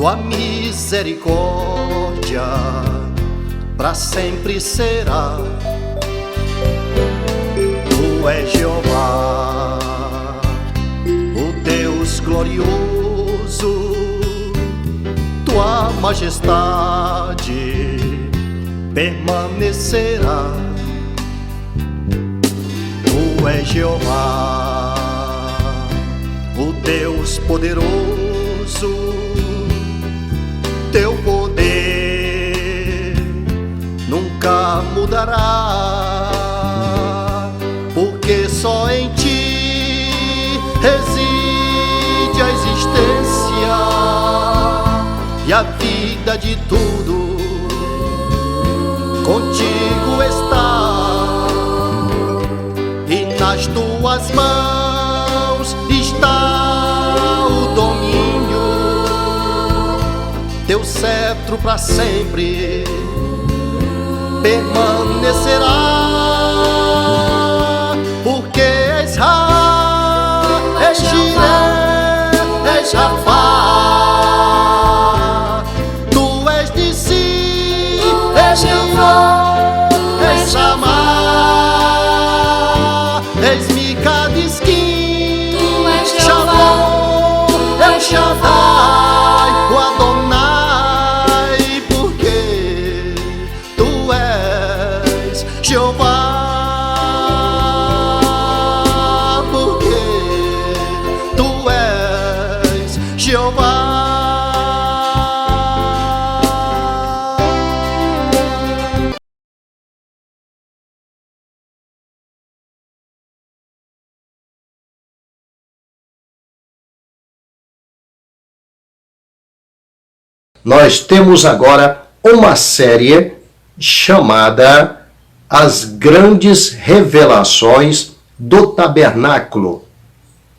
tua misericórdia para sempre será. Tu és Jeová, o Deus glorioso, tua majestade permanecerá. Tu és Jeová, o Deus poderoso, teu poder nunca mudará, porque só em ti reside a existência e a vida de tudo. Contigo está, e nas tuas mãos está o domínio. Teu cetro para sempre permanecerá, porque és Ra, és Jireh, és Rafá. Tu és Nissi, és Jeová, és Shammah, és Mikadiskim, Tu és Shalom, El Shaddai, o Adonai, porque tu és Jeová, porque tu és Jeová. Nós temos agora uma série chamada As Grandes Revelações do Tabernáculo.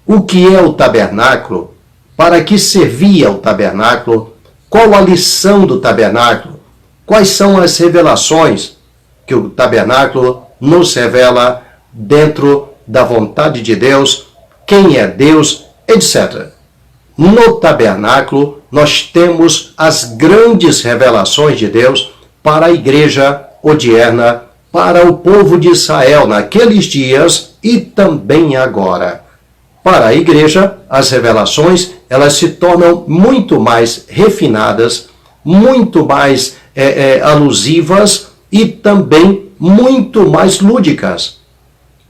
O que é o tabernáculo? Para que servia o tabernáculo? Qual a lição do tabernáculo? Quais são as revelações que o tabernáculo nos revela dentro da vontade de Deus? Quem é Deus? Etc. No tabernáculo, nós temos as grandes revelações de Deus para a igreja odierna, para o povo de Israel naqueles dias e também agora. Para a igreja, as revelações elas se tornam muito mais refinadas, muito mais alusivas e também muito mais lúdicas.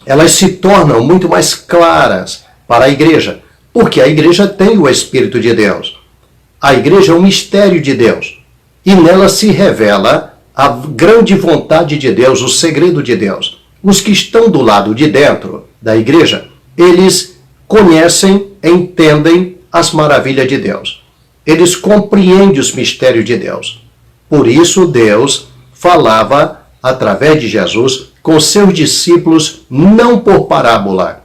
Elas se tornam muito mais claras para a igreja, porque a igreja tem o Espírito de Deus. A igreja é um mistério de Deus. E nela se revela a grande vontade de Deus, o segredo de Deus. Os que estão do lado de dentro da igreja, eles conhecem, entendem as maravilhas de Deus. Eles compreendem os mistérios de Deus. Por isso Deus falava, através de Jesus, com seus discípulos, não por parábola.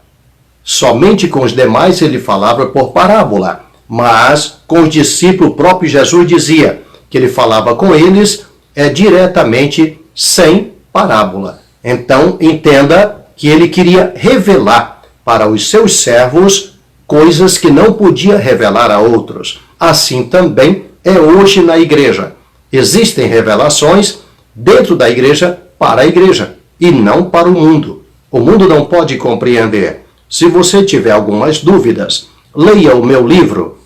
Somente com os demais ele falava por parábola, mas com os discípulos, o próprio Jesus dizia que ele falava com eles diretamente, sem parábola. Então, entenda que ele queria revelar para os seus servos coisas que não podia revelar a outros. Assim também é hoje na igreja. Existem revelações dentro da igreja para a igreja e não para o mundo. O mundo não pode compreender. Se você tiver algumas dúvidas, leia o meu livro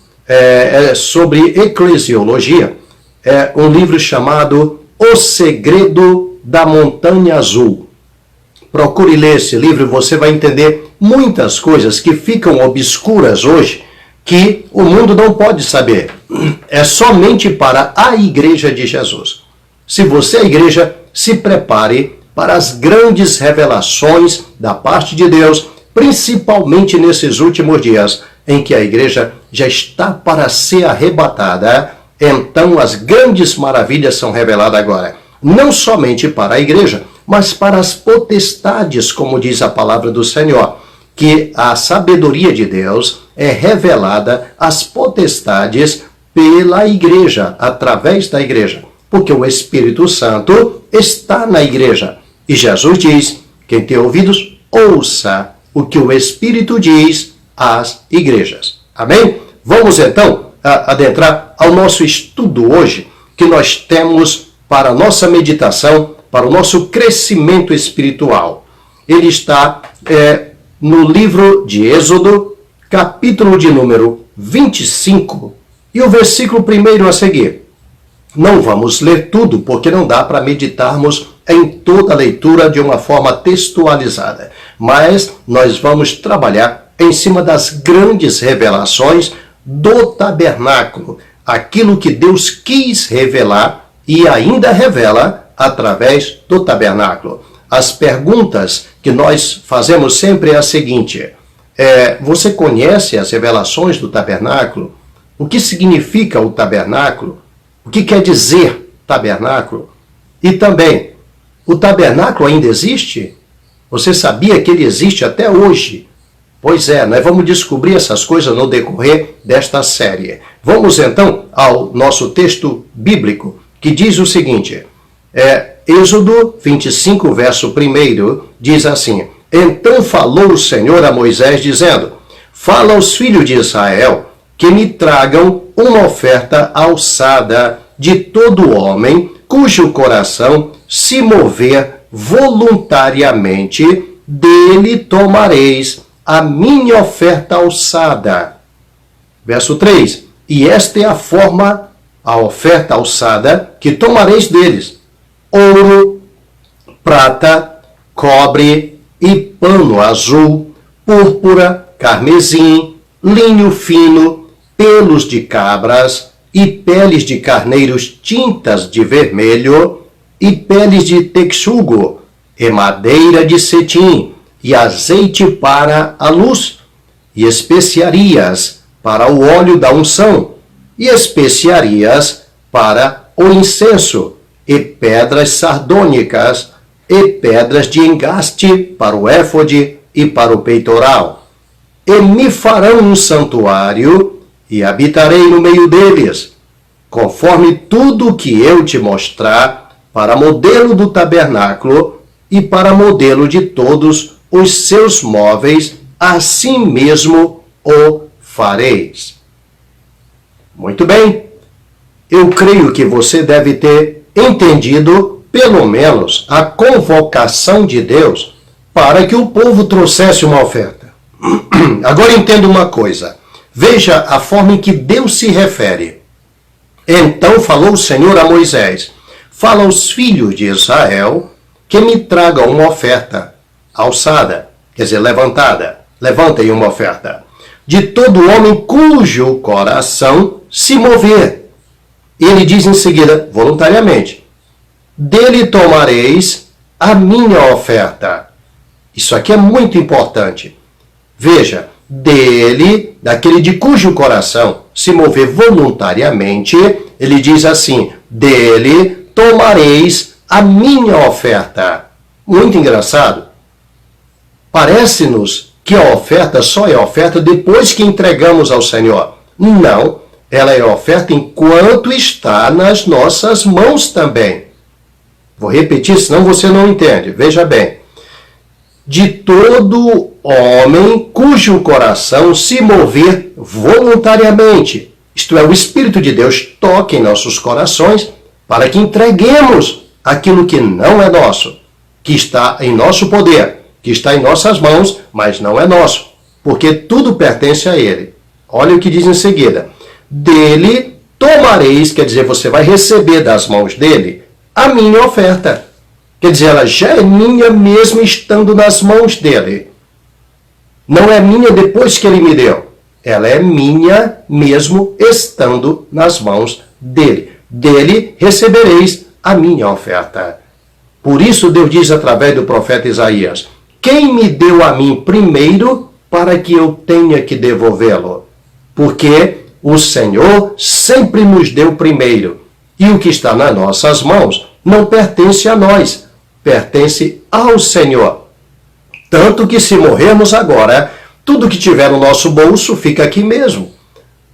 sobre eclesiologia. É um livro chamado O Segredo da Montanha Azul. Procure ler esse livro e você vai entender muitas coisas que ficam obscuras hoje, que o mundo não pode saber. É somente para a igreja de Jesus. Se você é a igreja, se prepare para as grandes revelações da parte de Deus, principalmente nesses últimos dias, em que a igreja já está para ser arrebatada. Então as grandes maravilhas são reveladas agora, não somente para a igreja, mas para as potestades, como diz a palavra do Senhor, que a sabedoria de Deus é revelada às potestades pela igreja, através da igreja, porque o Espírito Santo está na igreja. E Jesus diz, quem tem ouvidos, ouça o que o Espírito diz às igrejas. Amém? Vamos então adentrar ao nosso estudo hoje, que nós temos para a nossa meditação, para o nosso crescimento espiritual. Ele está no livro de Êxodo, capítulo de número 25, e o versículo 1 a seguir. Não vamos ler tudo, porque não dá para meditarmos em toda a leitura de uma forma textualizada. Mas nós vamos trabalhar em cima das grandes revelações do tabernáculo. Aquilo que Deus quis revelar e ainda revela através do tabernáculo. As perguntas que nós fazemos sempre é a seguinte: você conhece as revelações do tabernáculo? O que significa o tabernáculo? O que quer dizer tabernáculo? E também, o tabernáculo ainda existe? Você sabia que ele existe até hoje? Pois é, nós vamos descobrir essas coisas no decorrer desta série. Vamos então ao nosso texto bíblico, que diz o seguinte, Êxodo 25, verso 1, diz assim: Então falou o Senhor a Moisés, dizendo: Fala aos filhos de Israel que me tragam uma oferta alçada de todo homem cujo coração se mover voluntariamente, dele tomareis a minha oferta alçada. Verso 3. E esta é a forma, a oferta alçada, que tomareis deles: ouro, prata, cobre e pano azul, púrpura, carmesim, linho fino, pelos de cabras e peles de carneiros tintas de vermelho e peles de texugo e madeira de cetim e azeite para a luz e especiarias para o óleo da unção e especiarias para o incenso e pedras sardônicas e pedras de engaste para o éfode e para o peitoral. E me farão um santuário e habitarei no meio deles, conforme tudo o que eu te mostrar, para modelo do tabernáculo e para modelo de todos os seus móveis, assim mesmo o fareis. Muito bem, eu creio que você deve ter entendido, pelo menos, a convocação de Deus para que o povo trouxesse uma oferta. Agora entenda uma coisa. Veja a forma em que Deus se refere. Então falou o Senhor a Moisés: Fala aos filhos de Israel que me tragam uma oferta alçada, quer dizer, levantada. Levantem uma oferta de todo homem cujo coração se mover. Ele diz em seguida, voluntariamente: dele tomareis a minha oferta. Isso aqui é muito importante. Veja, dele, daquele de cujo coração se mover voluntariamente, ele diz assim: dele tomareis a minha oferta. Muito engraçado. Parece-nos que a oferta só é oferta depois que entregamos ao Senhor. Não, ela é oferta enquanto está nas nossas mãos também. Vou repetir, senão você não entende. Veja bem. De todo homem cujo coração se mover voluntariamente. Isto é, o Espírito de Deus toca em nossos corações para que entreguemos aquilo que não é nosso, que está em nosso poder, que está em nossas mãos, mas não é nosso, porque tudo pertence a Ele. Olha o que diz em seguida: dele tomareis, quer dizer, você vai receber das mãos dele a minha oferta. Quer dizer, ela já é minha mesmo estando nas mãos dele. Não é minha depois que ele me deu. Ela é minha mesmo estando nas mãos dele. Dele recebereis a minha oferta. Por isso Deus diz através do profeta Isaías: quem me deu a mim primeiro para que eu tenha que devolvê-lo? Porque o Senhor sempre nos deu primeiro. E o que está nas nossas mãos não pertence a nós, pertence ao Senhor. Tanto que se morrermos agora, tudo que tiver no nosso bolso fica aqui mesmo.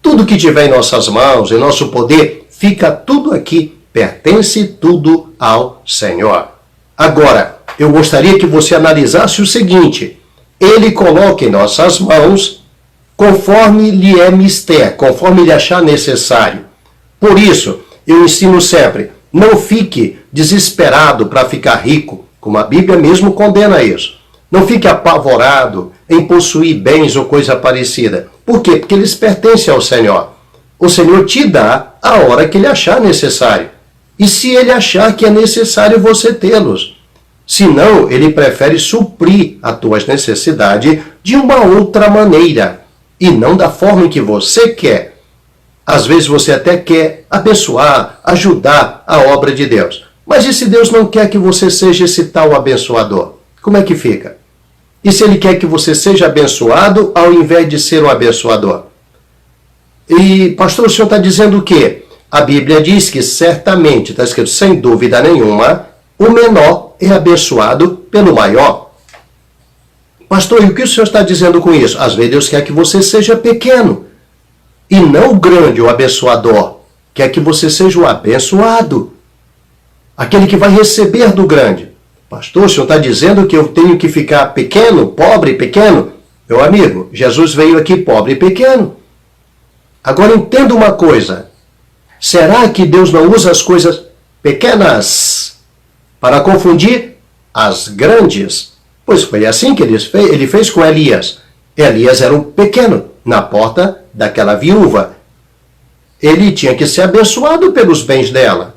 Tudo que tiver em nossas mãos, em nosso poder, fica tudo aqui. Pertence tudo ao Senhor. Agora, eu gostaria que você analisasse o seguinte: Ele coloca em nossas mãos conforme lhe é mister, conforme ele achar necessário. Por isso, eu ensino sempre, não fique desesperado para ficar rico, como a Bíblia mesmo condena isso. Não fique apavorado em possuir bens ou coisa parecida. Por quê? Porque eles pertencem ao Senhor. O Senhor te dá a hora que ele achar necessário. E se ele achar que é necessário você tê-los. Senão, ele prefere suprir as tuas necessidades de uma outra maneira. E não da forma em que você quer. Às vezes você até quer abençoar, ajudar a obra de Deus. Mas e se Deus não quer que você seja esse tal abençoador? Como é que fica? E se ele quer que você seja abençoado ao invés de ser um abençoador? E, pastor, o senhor está dizendo o quê? A Bíblia diz que certamente, está escrito sem dúvida nenhuma, o menor é abençoado pelo maior. Pastor, e o que o senhor está dizendo com isso? Às vezes Deus quer que você seja pequeno. E não o grande, o abençoador. Quer que você seja o abençoado. Aquele que vai receber do grande. Pastor, o senhor está dizendo que eu tenho que ficar pequeno, pobre e pequeno? Meu amigo, Jesus veio aqui pobre e pequeno. Agora entenda uma coisa. Será que Deus não usa as coisas pequenas para confundir as grandes? Pois foi assim que ele fez com Elias. Elias era um pequeno na porta daquela viúva. Ele tinha que ser abençoado pelos bens dela.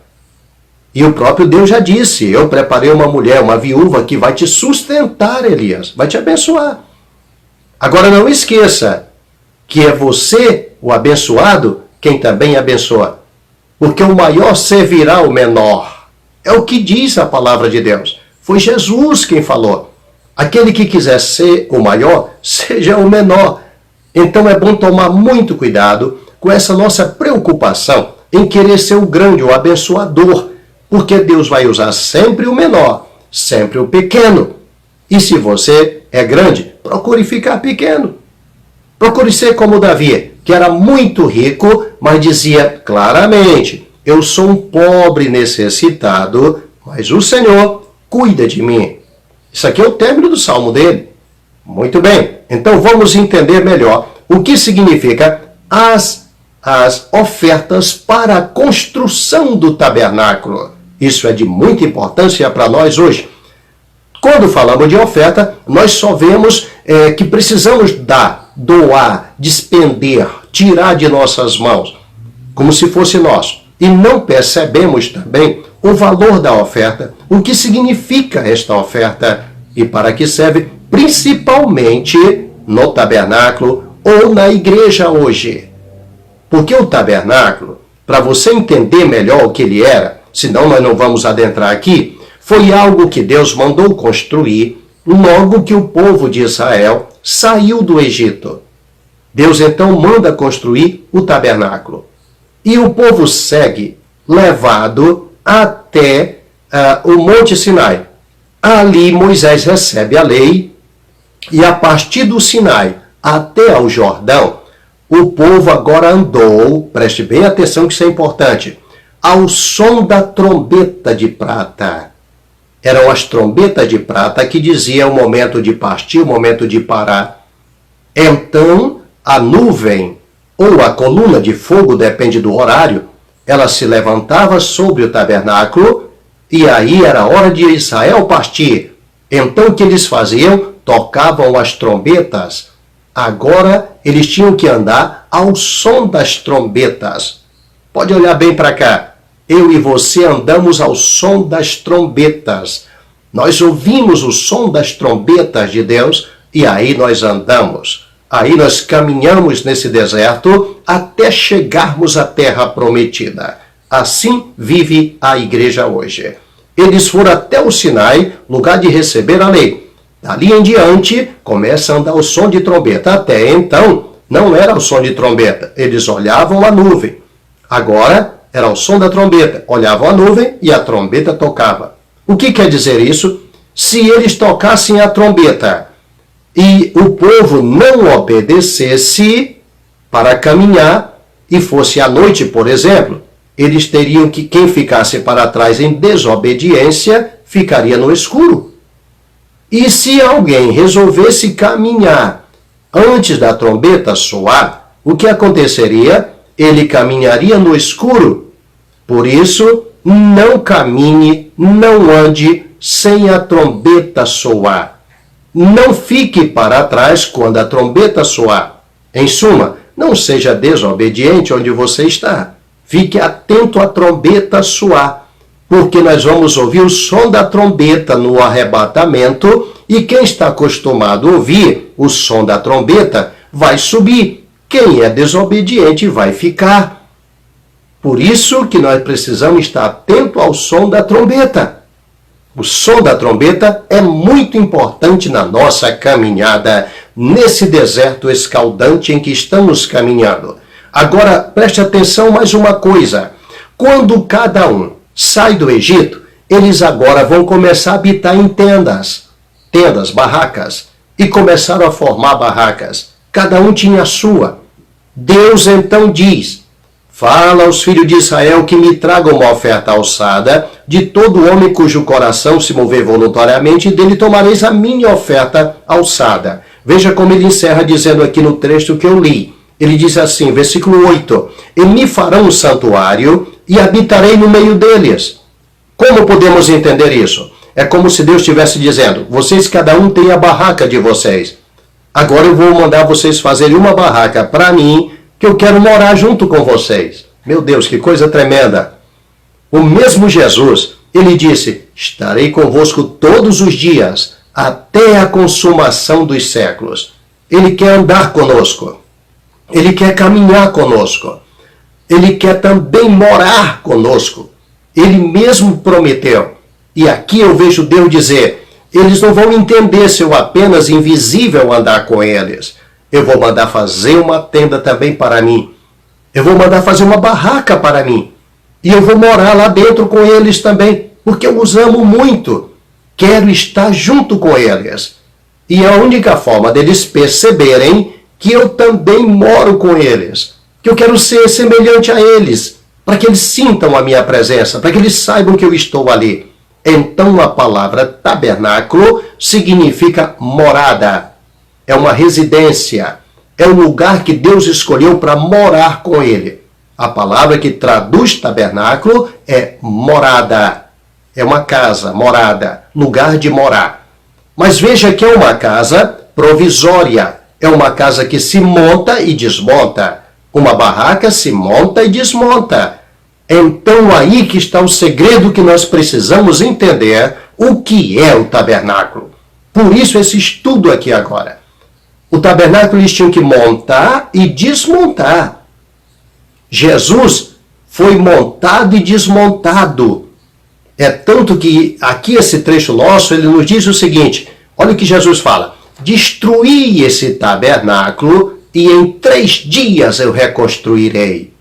E o próprio Deus já disse, eu preparei uma mulher, uma viúva que vai te sustentar, Elias, vai te abençoar. Agora não esqueça que é você, o abençoado, quem também abençoa. Porque o maior servirá o menor. É o que diz a palavra de Deus. Foi Jesus quem falou. Aquele que quiser ser o maior, seja o menor. Então é bom tomar muito cuidado com essa nossa preocupação em querer ser o grande, o abençoador. Porque Deus vai usar sempre o menor, sempre o pequeno. E se você é grande, procure ficar pequeno. Procure ser como Davi, que era muito rico, mas dizia claramente, eu sou um pobre necessitado, mas o Senhor cuida de mim. Isso aqui é o término do salmo dele. Muito bem, então vamos entender melhor o que significa as ofertas para a construção do tabernáculo. Isso é de muita importância para nós hoje. Quando falamos de oferta, nós só vemos que precisamos dar, doar, despender, tirar de nossas mãos, como se fosse nosso. E não percebemos também o valor da oferta, o que significa esta oferta e para que serve, principalmente no tabernáculo ou na igreja hoje. Porque o tabernáculo, para você entender melhor o que ele era, senão nós não vamos adentrar aqui, foi algo que Deus mandou construir logo que o povo de Israel saiu do Egito. Deus então manda construir o tabernáculo. E o povo segue, levado até o Monte Sinai. Ali Moisés recebe a lei e a partir do Sinai até ao Jordão, o povo agora andou, preste bem atenção que isso é importante, ao som da trombeta de prata. Eram as trombetas de prata que diziam o momento de partir, o momento de parar. Então, a nuvem ou a coluna de fogo, depende do horário, ela se levantava sobre o tabernáculo e aí era a hora de Israel partir. Então, o que eles faziam? Tocavam as trombetas. Agora, eles tinham que andar ao som das trombetas. Pode olhar bem para cá. Eu e você andamos ao som das trombetas. Nós ouvimos o som das trombetas de Deus e aí nós andamos. Aí nós caminhamos nesse deserto até chegarmos à terra prometida. Assim vive a igreja hoje. Eles foram até o Sinai, lugar de receber a lei. Dali em diante, começa a andar o som de trombeta. Até então, não era o som de trombeta. Eles olhavam a nuvem. Agora, era o som da trombeta. Olhavam a nuvem e a trombeta tocava. O que quer dizer isso? Se eles tocassem a trombeta e o povo não obedecesse para caminhar e fosse à noite, por exemplo, eles teriam que, quem ficasse para trás em desobediência, ficaria no escuro. E se alguém resolvesse caminhar antes da trombeta soar, o que aconteceria? Ele caminharia no escuro. Por isso, não caminhe, não ande sem a trombeta soar. Não fique para trás quando a trombeta soar. Em suma, não seja desobediente onde você está. Fique atento à trombeta soar, porque nós vamos ouvir o som da trombeta no arrebatamento, e quem está acostumado a ouvir o som da trombeta vai subir. Quem é desobediente vai ficar. Por isso que nós precisamos estar atento ao som da trombeta. O som da trombeta é muito importante na nossa caminhada, nesse deserto escaldante em que estamos caminhando. Agora, preste atenção mais uma coisa. Quando cada um sai do Egito, eles agora vão começar a habitar em tendas, barracas, e começaram a formar barracas. Cada um tinha a sua. Deus então diz: fala aos filhos de Israel que me tragam uma oferta alçada de todo homem cujo coração se mover voluntariamente, e dele tomareis a minha oferta alçada. Veja como ele encerra dizendo aqui no trecho que eu li. Ele diz assim, versículo 8: e me farão um santuário e habitarei no meio deles. Como podemos entender isso? É como se Deus estivesse dizendo: vocês cada um tem a barraca de vocês. Agora eu vou mandar vocês fazerem uma barraca para mim, que eu quero morar junto com vocês. Meu Deus, que coisa tremenda! O mesmo Jesus, ele disse: estarei convosco todos os dias, até a consumação dos séculos. Ele quer andar conosco. Ele quer caminhar conosco. Ele quer também morar conosco. Ele mesmo prometeu. E aqui eu vejo Deus dizer: eles não vão entender se eu apenas invisível andar com eles. Eu vou mandar fazer uma tenda também para mim. Eu vou mandar fazer uma barraca para mim. E eu vou morar lá dentro com eles também, porque eu os amo muito. Quero estar junto com eles. E a única forma deles perceberem que eu também moro com eles, que eu quero ser semelhante a eles, para que eles sintam a minha presença, para que eles saibam que eu estou ali. Então a palavra tabernáculo significa morada. É uma residência, é um lugar que Deus escolheu para morar com ele. A palavra que traduz tabernáculo é morada. É uma casa, morada, lugar de morar. Mas veja que é uma casa provisória. É uma casa que se monta e desmonta. Uma barraca se monta e desmonta. Então aí que está o segredo que nós precisamos entender o que é o tabernáculo. Por isso esse estudo aqui agora. O tabernáculo eles tinham que montar e desmontar. Jesus foi montado e desmontado. É tanto que aqui esse trecho nosso, ele nos diz o seguinte: olha o que Jesus fala: destruí esse tabernáculo e em 3 dias eu reconstruirei.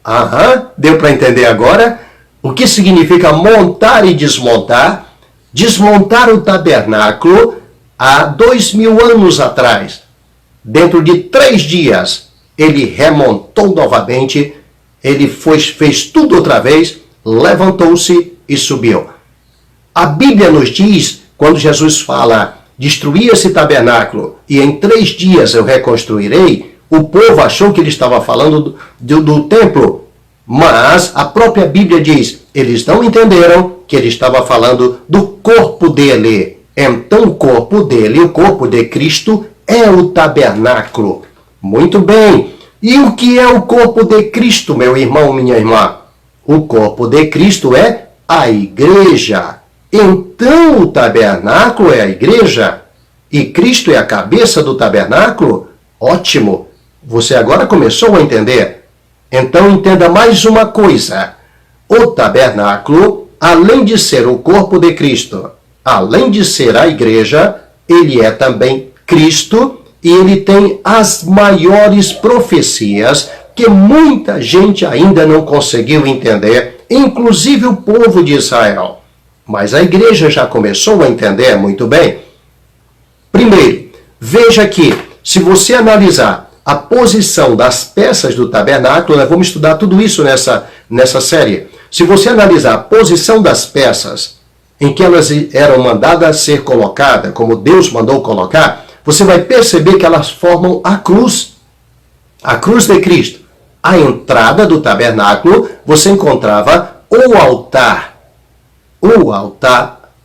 Deu para entender agora? O que significa montar e desmontar? Desmontar o tabernáculo há 2000 anos atrás. Dentro de 3 dias, ele remontou novamente, ele fez tudo outra vez, levantou-se e subiu. A Bíblia nos diz, quando Jesus fala: destruí esse tabernáculo e em 3 dias eu reconstruirei, o povo achou que ele estava falando do templo, mas a própria Bíblia diz: eles não entenderam que ele estava falando do corpo dele. Então o corpo dele, o corpo de Cristo, é o tabernáculo. Muito bem. E o que é o corpo de Cristo, meu irmão, minha irmã? O corpo de Cristo é a igreja. Então o tabernáculo é a igreja? E Cristo é a cabeça do tabernáculo? Ótimo! Você agora começou a entender. Então entenda mais uma coisa. O tabernáculo, além de ser o corpo de Cristo, além de ser a igreja, ele é também Cristo, e ele tem as maiores profecias que muita gente ainda não conseguiu entender, inclusive o povo de Israel. Mas a igreja já começou a entender muito bem. Primeiro, veja que, se você analisar a posição das peças do tabernáculo, nós vamos estudar tudo isso nessa série. Se você analisar a posição das peças em que elas eram mandadas ser colocadas, como Deus mandou colocar, você vai perceber que elas formam a cruz de Cristo. À entrada do tabernáculo, você encontrava o altar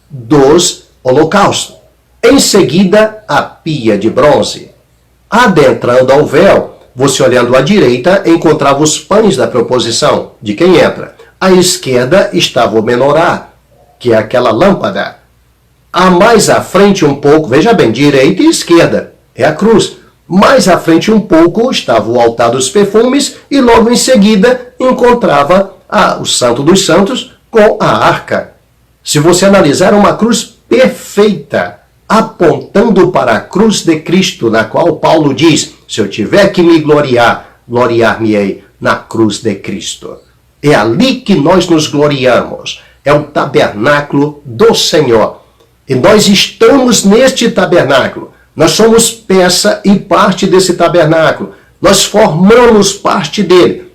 dos holocaustos. Em seguida, a pia de bronze. Adentrando ao véu, você olhando à direita, encontrava os pães da proposição, de quem entra. À esquerda estava o menorá, que é aquela lâmpada. Mais à frente um pouco, veja bem, direita e esquerda, é a cruz. Mais à frente um pouco estava o altar dos perfumes e logo em seguida encontrava o Santo dos Santos com a arca. Se você analisar, uma cruz perfeita, apontando para a cruz de Cristo, na qual Paulo diz, se eu tiver que me gloriar, gloriar-me-ei na cruz de Cristo. É ali que nós nos gloriamos, é o tabernáculo do Senhor. E nós estamos neste tabernáculo. Nós somos peça e parte desse tabernáculo. Nós formamos parte dele.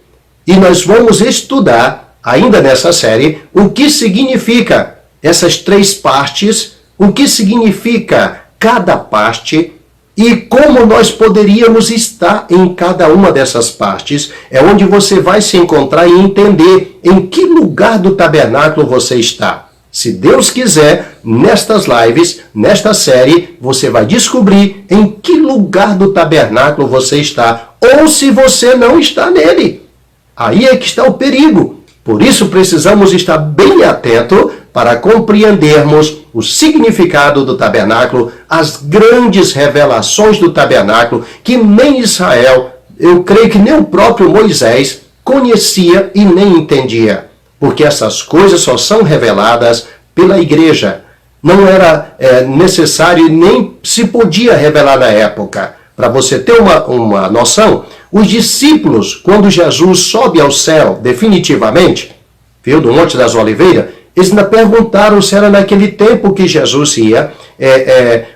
E nós vamos estudar, ainda nessa série, o que significa essas três partes, o que significa cada parte e como nós poderíamos estar em cada uma dessas partes. É onde você vai se encontrar e entender em que lugar do tabernáculo você está. Se Deus quiser, nestas lives, nesta série, você vai descobrir em que lugar do tabernáculo você está, ou se você não está nele. Aí é que está o perigo. Por isso precisamos estar bem atento para compreendermos o significado do tabernáculo, as grandes revelações do tabernáculo, que nem Israel, eu creio que nem o próprio Moisés conhecia e nem entendia. Porque essas coisas só são reveladas pela igreja. Não era necessário e nem se podia revelar na época. Para você ter uma noção, os discípulos, quando Jesus sobe ao céu definitivamente, viu, do Monte das Oliveiras, eles ainda perguntaram se era naquele tempo que Jesus ia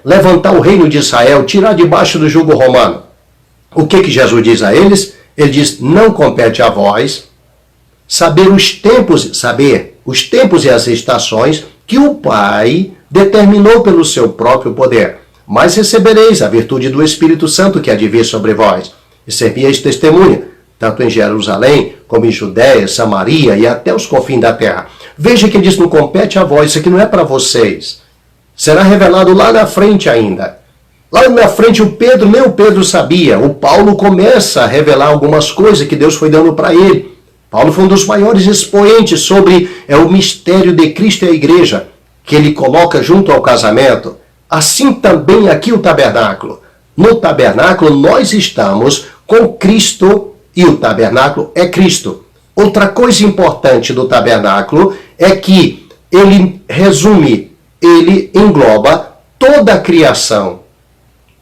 levantar o reino de Israel, tirar debaixo do jugo romano. O que Jesus diz a eles? Ele diz, não compete a vós saber os tempos e as estações que o Pai determinou pelo seu próprio poder. Mas recebereis a virtude do Espírito Santo que há de vir sobre vós, e servieis testemunha, tanto em Jerusalém, como em Judéia, Samaria e até os confins da terra. Veja que ele diz, não compete a vós, isso aqui não é para vocês. Será revelado lá na frente ainda. Lá na frente nem o Pedro sabia. O Paulo começa a revelar algumas coisas que Deus foi dando para ele. Paulo foi um dos maiores expoentes sobre o mistério de Cristo e a igreja, que ele coloca junto ao casamento. Assim também aqui o tabernáculo. No tabernáculo nós estamos com Cristo e o tabernáculo é Cristo. Outra coisa importante do tabernáculo é que ele engloba toda a criação.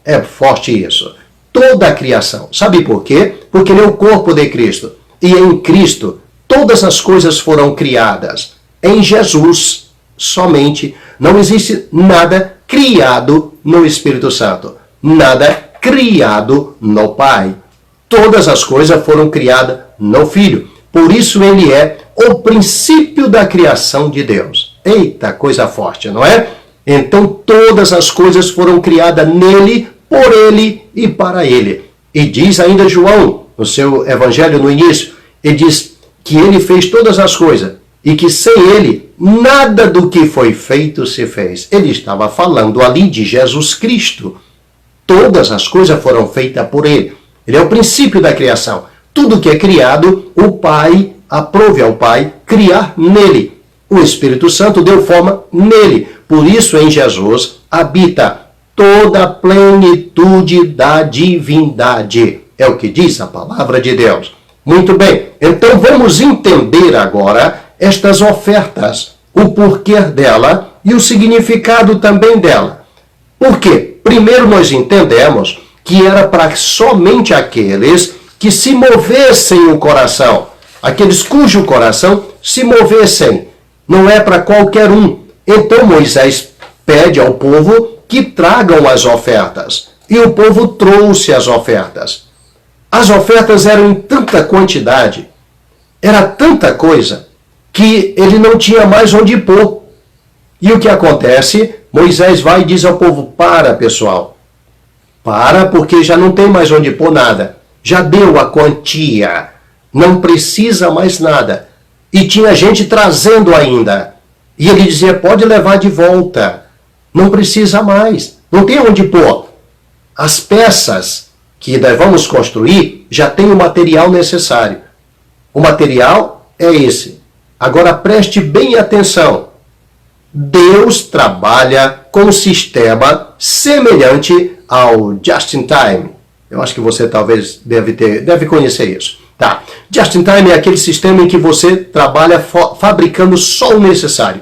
É forte isso. Toda a criação. Sabe por quê? Porque ele é o corpo de Cristo. E em Cristo, todas as coisas foram criadas. Em Jesus, somente, não existe nada criado no Espírito Santo. Nada criado no Pai. Todas as coisas foram criadas no Filho. Por isso ele é o princípio da criação de Deus. Eita, coisa forte, não é? Então todas as coisas foram criadas nele, por ele e para ele. E diz ainda João, no seu evangelho no início, ele diz que ele fez todas as coisas e que sem ele nada do que foi feito se fez. Ele estava falando ali de Jesus Cristo. Todas as coisas foram feitas por ele. Ele é o princípio da criação. Tudo que é criado, o Pai, aprove ao Pai criar nele. O Espírito Santo deu forma nele. Por isso, em Jesus, habita toda a plenitude da divindade. É o que diz a palavra de Deus. Muito bem, então vamos entender agora estas ofertas, o porquê dela e o significado também dela. Por quê? Primeiro nós entendemos que era para somente aqueles que se movessem o coração, aqueles cujo coração se movessem, não é para qualquer um. Então Moisés pede ao povo que tragam as ofertas, e o povo trouxe as ofertas. As ofertas eram em tanta quantidade, era tanta coisa, que ele não tinha mais onde pôr. E o que acontece? Moisés vai e diz ao povo, para pessoal, Para, porque já não tem mais onde pôr nada. Já deu a quantia. Não precisa mais nada. E tinha gente trazendo ainda. E ele dizia, pode levar de volta. Não precisa mais. Não tem onde pôr. As peças que nós vamos construir já tem o material necessário. O material é esse. Agora preste bem atenção. Deus trabalha com um sistema semelhante ao Just in Time. Eu acho que você talvez deve conhecer isso. Tá. Just in Time é aquele sistema em que você trabalha fabricando só o necessário.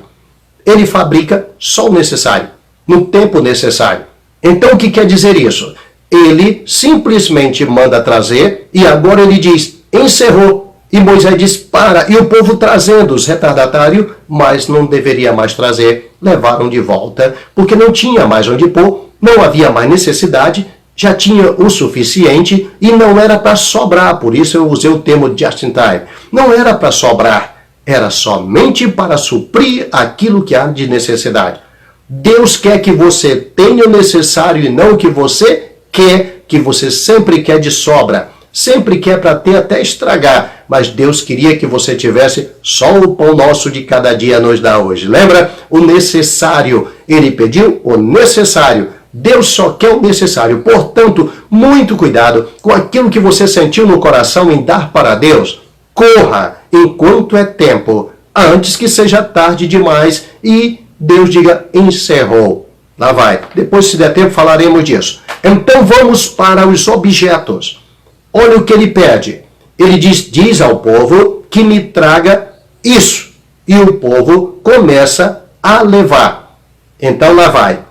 Ele fabrica só o necessário, no tempo necessário. Então o que quer dizer isso? Ele simplesmente manda trazer e agora ele diz, encerrou. E Moisés diz, para. E o povo trazendo, os retardatários, mas não deveria mais trazer, levaram de volta, porque não tinha mais onde pôr, não havia mais necessidade, já tinha o suficiente e não era para sobrar. Por isso eu usei o termo just in time. Não era para sobrar, era somente para suprir aquilo que há de necessidade. Deus quer que você tenha o necessário e não o que você quer, que você sempre quer de sobra. Sempre quer para ter até estragar, mas Deus queria que você tivesse só o pão nosso de cada dia nos dá hoje. Lembra? O necessário. Ele pediu o necessário. Deus só quer o necessário. Portanto, muito cuidado com aquilo que você sentiu no coração em dar para Deus. Corra enquanto é tempo, antes que seja tarde demais e Deus diga, encerrou. Lá vai. Depois, se der tempo, falaremos disso. Então vamos para os objetos. Olha o que ele pede. Ele diz ao povo que me traga isso. E o povo começa a levar. Então lá vai.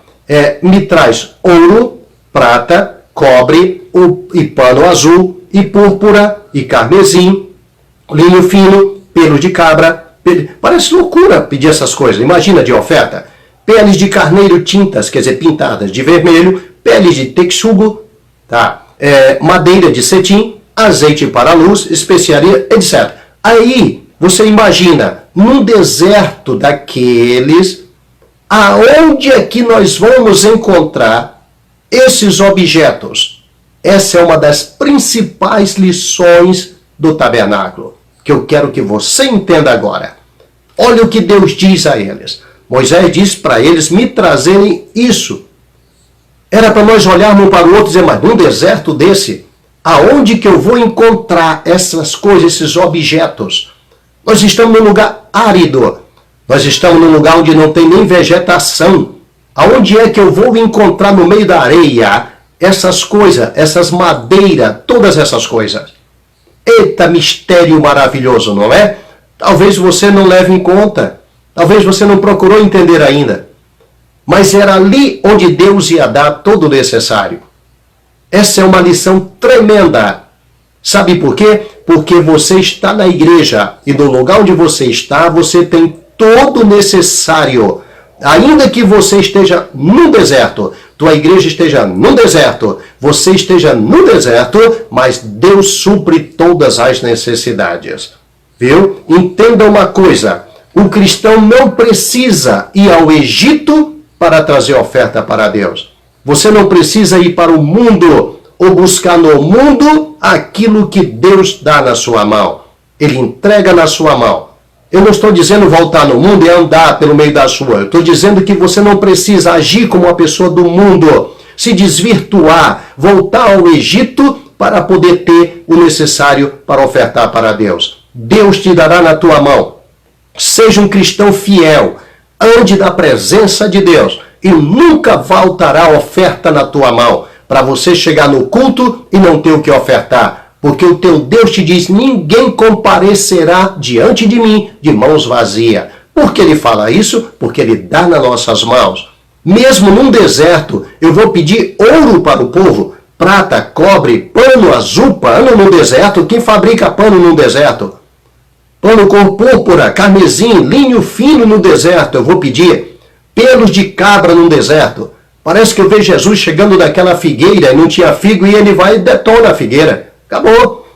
Me traz ouro, prata, cobre e pano azul, e púrpura, e carmesim, linho fino, pelo de cabra. Parece loucura pedir essas coisas. Imagina de oferta. Peles de carneiro tintas, quer dizer, pintadas de vermelho, peles de texugo, tá? Madeira de cetim, azeite para a luz, especiaria, etc. Aí, você imagina, num deserto daqueles, aonde é que nós vamos encontrar esses objetos? Essa é uma das principais lições do tabernáculo, que eu quero que você entenda agora. Olha o que Deus diz a eles. Moisés diz para eles me trazerem isso. Era para nós olharmos um para o outro e dizer, mas num deserto desse, aonde que eu vou encontrar essas coisas, esses objetos? Nós estamos num lugar árido. Nós estamos num lugar onde não tem nem vegetação. Aonde é que eu vou encontrar no meio da areia essas coisas, essas madeiras, todas essas coisas? Eita, mistério maravilhoso, não é? Talvez você não leve em conta. Talvez você não procurou entender ainda. Mas era ali onde Deus ia dar todo o necessário. Essa é uma lição tremenda. Sabe por quê? Porque você está na igreja e no lugar onde você está, você tem todo o necessário. Ainda que você esteja num deserto, tua igreja esteja num deserto, você esteja no deserto, mas Deus supre todas as necessidades. Viu? Entenda uma coisa, o cristão não precisa ir ao Egito para trazer oferta para Deus. Você não precisa ir para o mundo ou buscar no mundo aquilo que Deus dá na sua mão. Ele entrega na sua mão. Eu não estou dizendo voltar no mundo e andar pelo meio da sua. Eu estou dizendo que você não precisa agir como uma pessoa do mundo, se desvirtuar, voltar ao Egito para poder ter o necessário para ofertar para Deus. Deus te dará na tua mão. Seja um cristão fiel. Ande na presença de Deus e nunca faltará oferta na tua mão para você chegar no culto e não ter o que ofertar. Porque o teu Deus te diz, ninguém comparecerá diante de mim de mãos vazias. Por que ele fala isso? Porque ele dá nas nossas mãos. Mesmo num deserto, eu vou pedir ouro para o povo, prata, cobre, pano azul, pano no deserto. Quem fabrica pano no deserto? Pano com púrpura, carmesim, linho fino no deserto, eu vou pedir. Pelos de cabra no deserto. Parece que eu vejo Jesus chegando daquela figueira e não tinha figo e ele vai e detona a figueira. Acabou.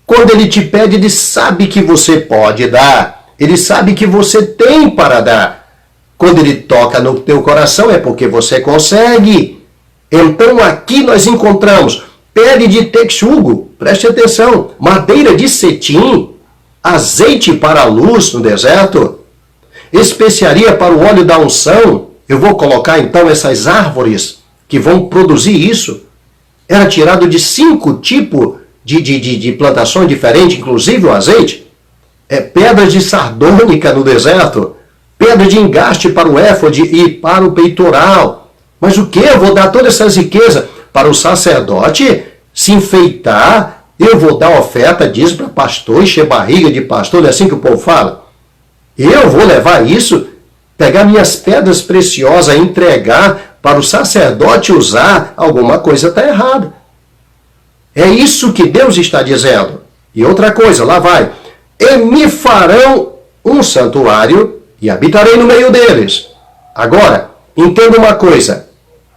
Quando ele te pede, ele sabe que você pode dar. Ele sabe que você tem para dar. Quando ele toca no teu coração é porque você consegue. Então aqui nós encontramos pele de texugo, preste atenção, madeira de cetim, azeite para a luz no deserto, especiaria para o óleo da unção. Eu vou colocar então essas árvores que vão produzir isso. Era tirado de 5 tipos de plantações diferentes, inclusive o azeite. Pedras de sardônica no deserto, pedra de engaste para o éfode e para o peitoral. Mas o que? Eu vou dar todas essas riquezas para o sacerdote se enfeitar? Eu vou dar oferta, diz para pastor, encher barriga de pastor, não é assim que o povo fala? Eu vou levar isso, pegar minhas pedras preciosas e entregar para o sacerdote usar? Alguma coisa está errada. É isso que Deus está dizendo. E outra coisa, lá vai. E me farão um santuário e habitarei no meio deles. Agora, entenda uma coisa.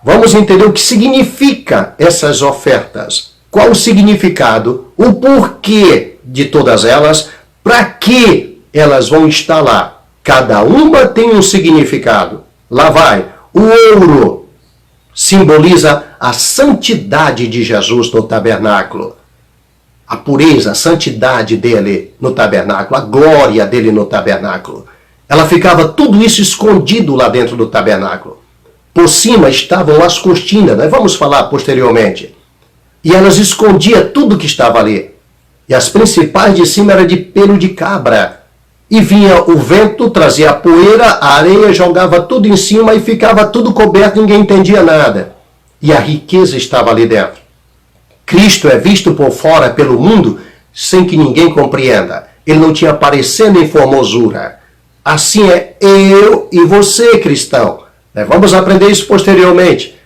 Vamos entender o que significa essas ofertas. Qual o significado, o porquê de todas elas, para que elas vão estar lá. Cada uma tem um significado. Lá vai. O ouro simboliza a santidade de Jesus no tabernáculo. A pureza, a santidade dele no tabernáculo, a glória dele no tabernáculo. Ela ficava tudo isso escondido lá dentro do tabernáculo. Por cima estavam as cortinas, nós vamos falar posteriormente. E elas escondiam tudo que estava ali. E as principais de cima eram de pelo de cabra. E vinha o vento, trazia a poeira, a areia, jogava tudo em cima e ficava tudo coberto, ninguém entendia nada. E a riqueza estava ali dentro. Cristo é visto por fora pelo mundo sem que ninguém compreenda. Ele não tinha parecer nem formosura. Assim é eu e você, cristão. Vamos aprender isso posteriormente.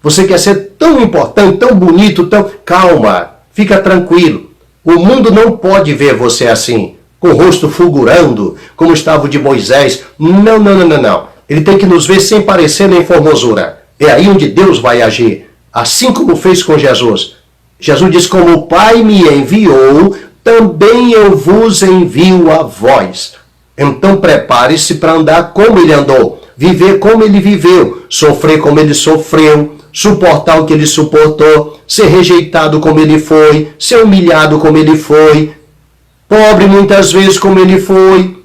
Você quer ser tão importante, tão bonito, tão... Calma, fica tranquilo. O mundo não pode ver você assim, com o rosto fulgurando, como estava o de Moisés. Não. Ele tem que nos ver sem parecer nem formosura. É aí onde Deus vai agir. Assim como fez com Jesus. Jesus diz, como o Pai me enviou, também eu vos envio a vós. Então prepare-se para andar como ele andou, viver como ele viveu, sofrer como ele sofreu, suportar o que ele suportou, ser rejeitado como ele foi, ser humilhado como ele foi, pobre muitas vezes como ele foi.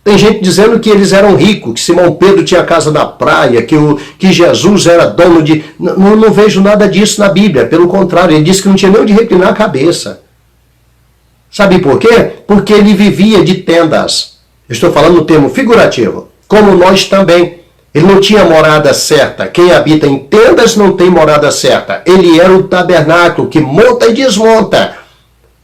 Tem gente dizendo que eles eram ricos, que Simão Pedro tinha casa na praia, que Jesus era dono de... Não vejo nada disso na Bíblia, pelo contrário, ele disse que não tinha nem onde reclinar a cabeça. Sabe por quê? Porque ele vivia de tendas. Eu estou falando no termo figurativo, como nós também. Ele não tinha morada certa. Quem habita em tendas não tem morada certa. Ele era o tabernáculo que monta e desmonta.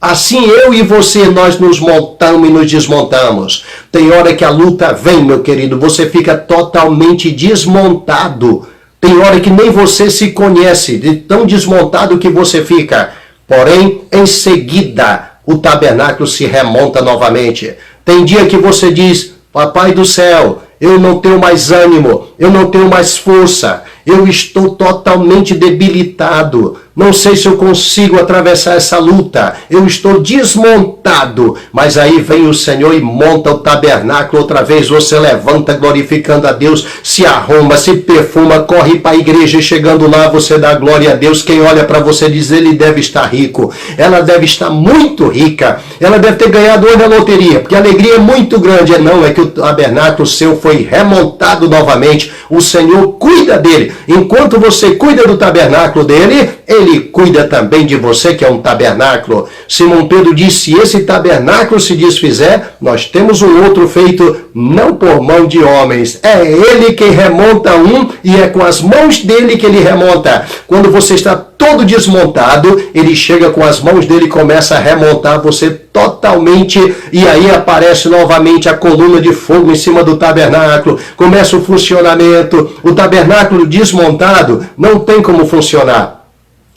Assim eu e você, nós nos montamos e nos desmontamos. Tem hora que a luta vem, meu querido, você fica totalmente desmontado. Tem hora que nem você se conhece, de tão desmontado que você fica. Porém, em seguida, o tabernáculo se remonta novamente. Tem dia que você diz, Papai do céu, eu não tenho mais ânimo, eu não tenho mais força, eu estou totalmente debilitado. Não sei se eu consigo atravessar essa luta. Eu estou desmontado. Mas aí vem o Senhor e monta o tabernáculo outra vez. Você levanta glorificando a Deus, se arruma, se perfuma, corre para a igreja. E chegando lá você dá glória a Deus. Quem olha para você diz, ele deve estar rico. Ela deve estar muito rica. Ela deve ter ganhado hoje a loteria, porque a alegria é muito grande. Não, é que o tabernáculo seu foi remontado novamente. O Senhor cuida dele. Enquanto você cuida do tabernáculo dele, ele cuida também de você, que é um tabernáculo. Simão Pedro disse, se esse tabernáculo se desfizer, nós temos um outro feito não por mão de homens. É ele quem remonta um e é com as mãos dele que ele remonta. Quando você está todo desmontado, ele chega com as mãos dele e começa a remontar você totalmente, e aí aparece novamente a coluna de fogo em cima do tabernáculo, começa o funcionamento. O tabernáculo desmontado não tem como funcionar.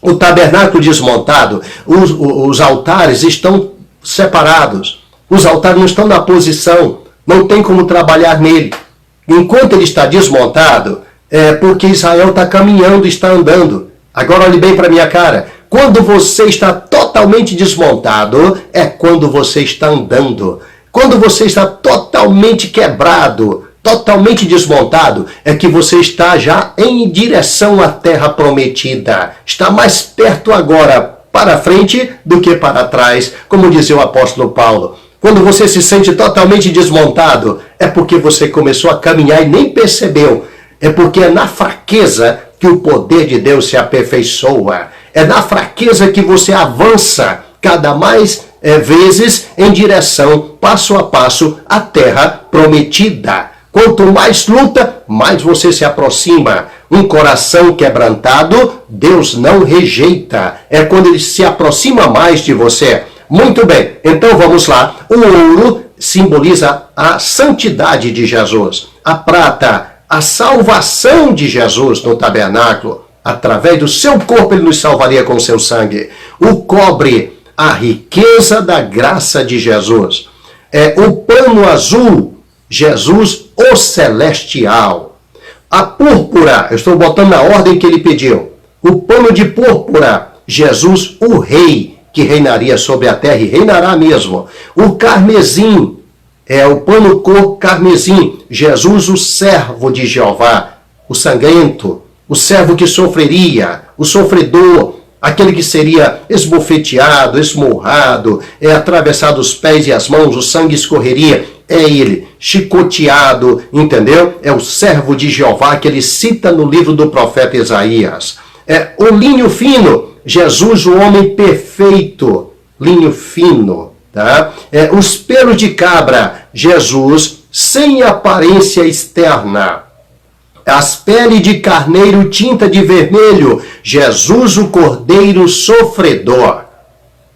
O tabernáculo desmontado, os altares estão separados, os altares não estão na posição, não tem como trabalhar nele. Enquanto ele está desmontado, é porque Israel está caminhando, está andando. Agora olhe bem para minha cara. Quando você está totalmente desmontado, é quando você está andando. Quando você está totalmente quebrado, totalmente desmontado, é que você está já em direção à terra prometida. Está mais perto agora para frente do que para trás, como dizia o apóstolo Paulo. Quando você se sente totalmente desmontado, é porque você começou a caminhar e nem percebeu. É porque é na fraqueza que o poder de Deus se aperfeiçoa. É na fraqueza que você avança cada mais vezes em direção, passo a passo, à terra prometida. Quanto mais luta, mais você se aproxima. Um coração quebrantado, Deus não rejeita. É quando ele se aproxima mais de você. Muito bem, então vamos lá. O ouro simboliza a santidade de Jesus. A prata, a salvação de Jesus no tabernáculo. Através do seu corpo ele nos salvaria com seu sangue. O cobre, a riqueza da graça de Jesus. O pano azul, Jesus o celestial. A púrpura, eu estou botando na ordem que ele pediu. O pano de púrpura, Jesus o rei, que reinaria sobre a terra e reinará mesmo. O carmesim, o pano cor carmesim, Jesus o servo de Jeová, o sangrento, o servo que sofreria, o sofredor, aquele que seria esbofeteado, esmurrado, atravessado os pés e as mãos, o sangue escorreria, é ele, chicoteado, entendeu? É o servo de Jeová que ele cita no livro do profeta Isaías. O linho fino, Jesus, o homem perfeito, linho fino, tá? Os pelos de cabra, Jesus, sem aparência externa. As peles de carneiro, tinta de vermelho, Jesus, o cordeiro sofredor.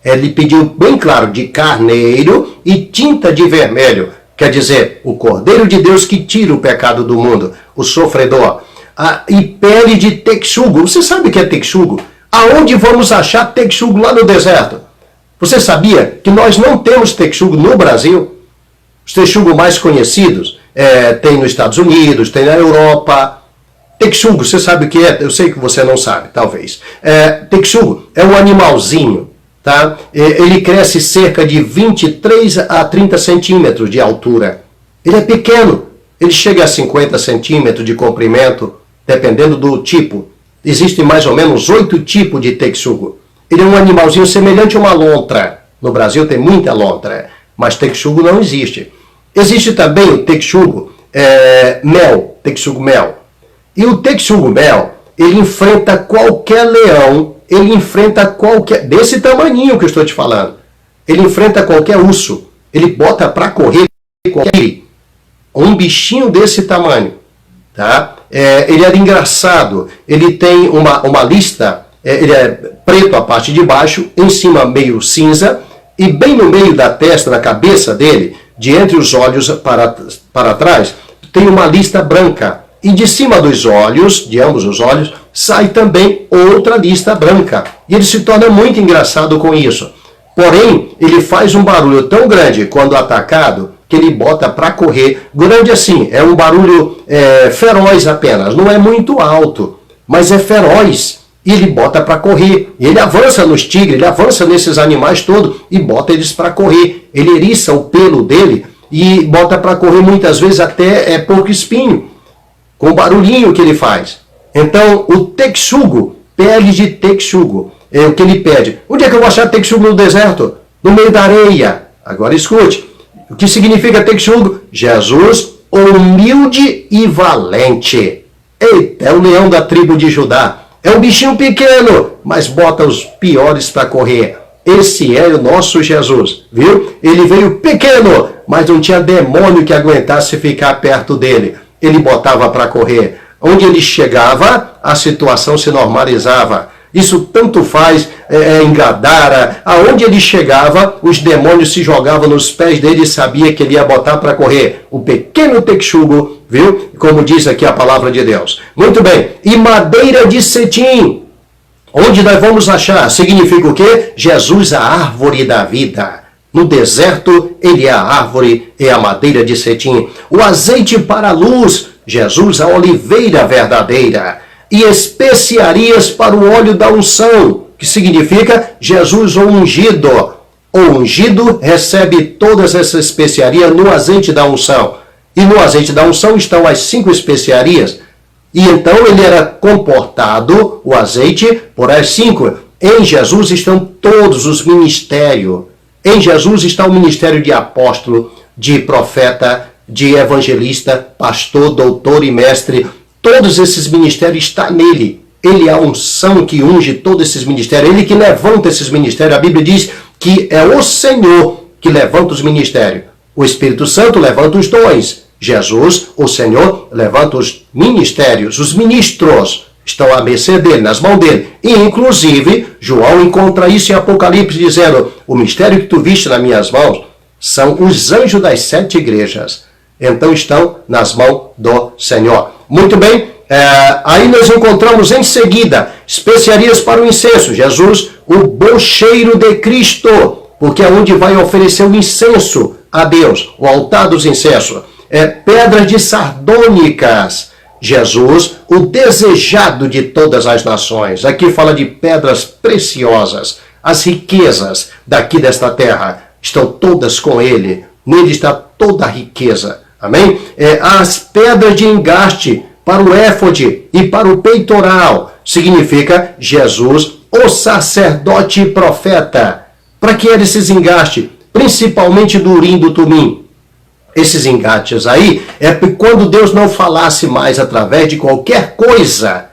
Ele pediu bem claro, de carneiro e tinta de vermelho. Quer dizer, o cordeiro de Deus que tira o pecado do mundo, o sofredor. E pele de texugo. Você sabe o que é texugo? Aonde vamos achar texugo lá no deserto? Você sabia que nós não temos texugo no Brasil? Os texugos mais conhecidos tem nos Estados Unidos, tem na Europa. Texugo, você sabe o que é? Eu sei que você não sabe, talvez. Texugo é um animalzinho, tá? Ele cresce cerca de 23 a 30 centímetros de altura. Ele é pequeno, ele chega a 50 centímetros de comprimento, dependendo do tipo. Existem mais ou menos 8 tipos de texugo. Ele é um animalzinho semelhante a uma lontra. No Brasil tem muita lontra, mas texugo não existe. Existe também o texugo mel, texugo mel. E o texugo mel, ele enfrenta qualquer leão, ele enfrenta qualquer... Desse tamaninho que eu estou te falando. Ele enfrenta qualquer urso. Ele bota para correr qualquer... Um bichinho desse tamanho, tá? Ele era engraçado. Ele tem uma lista, ele é preto a parte de baixo, em cima meio cinza, e bem no meio da testa, na cabeça dele, de entre os olhos para trás, tem uma lista branca. E de cima dos olhos, de ambos os olhos, sai também outra lista branca. E ele se torna muito engraçado com isso. Porém, ele faz um barulho tão grande quando atacado, que ele bota para correr. Grande assim, é um barulho feroz apenas. Não é muito alto, mas é feroz. E ele bota para correr. Ele avança nos tigres, ele avança nesses animais todos e bota eles para correr. Ele eriça o pelo dele e bota para correr muitas vezes até pouco espinho, com o barulhinho que ele faz. Então, o texugo, pele de texugo, é o que ele pede. Onde é que eu vou achar texugo no deserto? No meio da areia. Agora escute. O que significa texugo? Jesus, humilde e valente. Eita, é o leão da tribo de Judá. É um bichinho pequeno, mas bota os piores para correr. Esse é o nosso Jesus, viu? Ele veio pequeno, mas não tinha demônio que aguentasse ficar perto dele. Ele botava para correr. Onde ele chegava, a situação se normalizava. Isso tanto faz em Gadara. Aonde ele chegava, os demônios se jogavam nos pés dele e sabia que ele ia botar para correr. O pequeno texugo, viu? Como diz aqui a palavra de Deus. Muito bem. E madeira de cetim. Onde nós vamos achar? Significa o quê? Jesus, a árvore da vida. No deserto, ele é a árvore, é a madeira de cetim. O azeite para a luz. Jesus, a oliveira verdadeira. E especiarias para o óleo da unção, que significa Jesus o ungido. O ungido recebe todas essas especiarias no azeite da unção. E no azeite da unção estão as 5 especiarias. E então ele era comportado, o azeite, por as 5. Em Jesus estão todos os ministérios. Em Jesus está o ministério de apóstolo, de profeta, de evangelista, pastor, doutor e mestre. Todos esses ministérios estão nele. Ele é a unção que unge todos esses ministérios. Ele que levanta esses ministérios. A Bíblia diz que é o Senhor que levanta os ministérios. O Espírito Santo levanta os dons. Jesus, o Senhor, levanta os ministérios. Os ministros estão à mercê dele, nas mãos dele. E, inclusive, João encontra isso em Apocalipse, dizendo: o mistério que tu viste nas minhas mãos são os anjos das 7 igrejas. Então estão nas mãos do Senhor. Muito bem, aí nós encontramos em seguida especiarias para o incenso. Jesus, o bom cheiro de Cristo, porque é onde vai oferecer o incenso a Deus, o altar dos incensos. Pedras de sardônicas. Jesus, o desejado de todas as nações. Aqui fala de pedras preciosas. As riquezas daqui desta terra estão todas com ele. Nele está toda a riqueza. Amém? As pedras de engaste para o éfode e para o peitoral. Significa Jesus, o sacerdote e profeta. Para que era esses engastes? Principalmente do Urim e do Tumim. Esses engates aí é quando Deus não falasse mais através de qualquer coisa,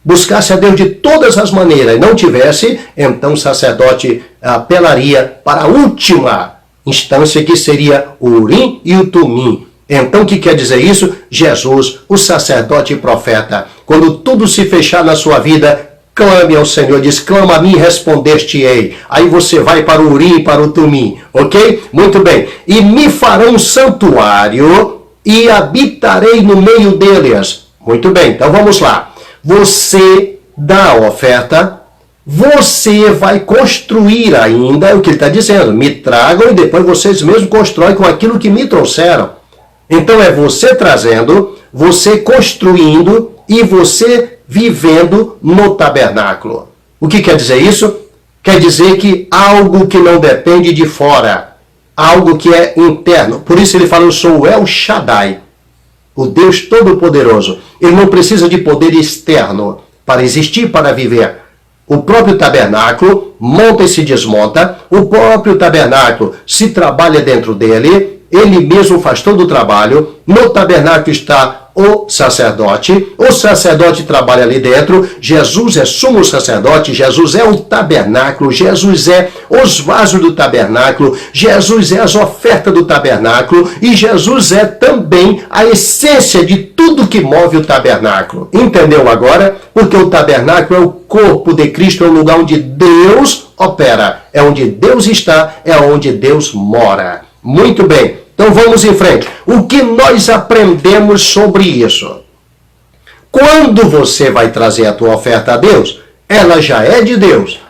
buscasse a Deus de todas as maneiras e não tivesse, então o sacerdote apelaria para a última instância, que seria o Urim e o Tumim. Então o que quer dizer isso? Jesus, o sacerdote e profeta, quando tudo se fechar na sua vida, clame ao Senhor, diz: clama a mim e responder-te-ei. Aí você vai para o Urim e para o Tumim, ok? Muito bem. E me farão um santuário e habitarei no meio deles. Muito bem, então vamos lá. Você dá a oferta, você vai construir ainda, é o que ele está dizendo: me tragam e depois vocês mesmos constroem com aquilo que me trouxeram. Então é você trazendo, você construindo e você vivendo no tabernáculo. O que quer dizer isso? Quer dizer que algo que não depende de fora, algo que é interno. Por isso ele fala: eu sou o El Shaddai, o Deus Todo-Poderoso. Ele não precisa de poder externo para existir, para viver. O próprio tabernáculo monta e se desmonta, o próprio tabernáculo se trabalha dentro dele, ele mesmo faz todo o trabalho. No tabernáculo está o sacerdote trabalha ali dentro. Jesus é sumo sacerdote, Jesus é o tabernáculo, Jesus é os vasos do tabernáculo, Jesus é as ofertas do tabernáculo e Jesus é também a essência de tudo que move o tabernáculo. Entendeu agora? Porque o tabernáculo é o corpo de Cristo, é o lugar onde Deus opera, é onde Deus está, é onde Deus mora. Muito bem. Então vamos em frente. O que nós aprendemos sobre isso? Quando você vai trazer a tua oferta a Deus, ela já é de Deus.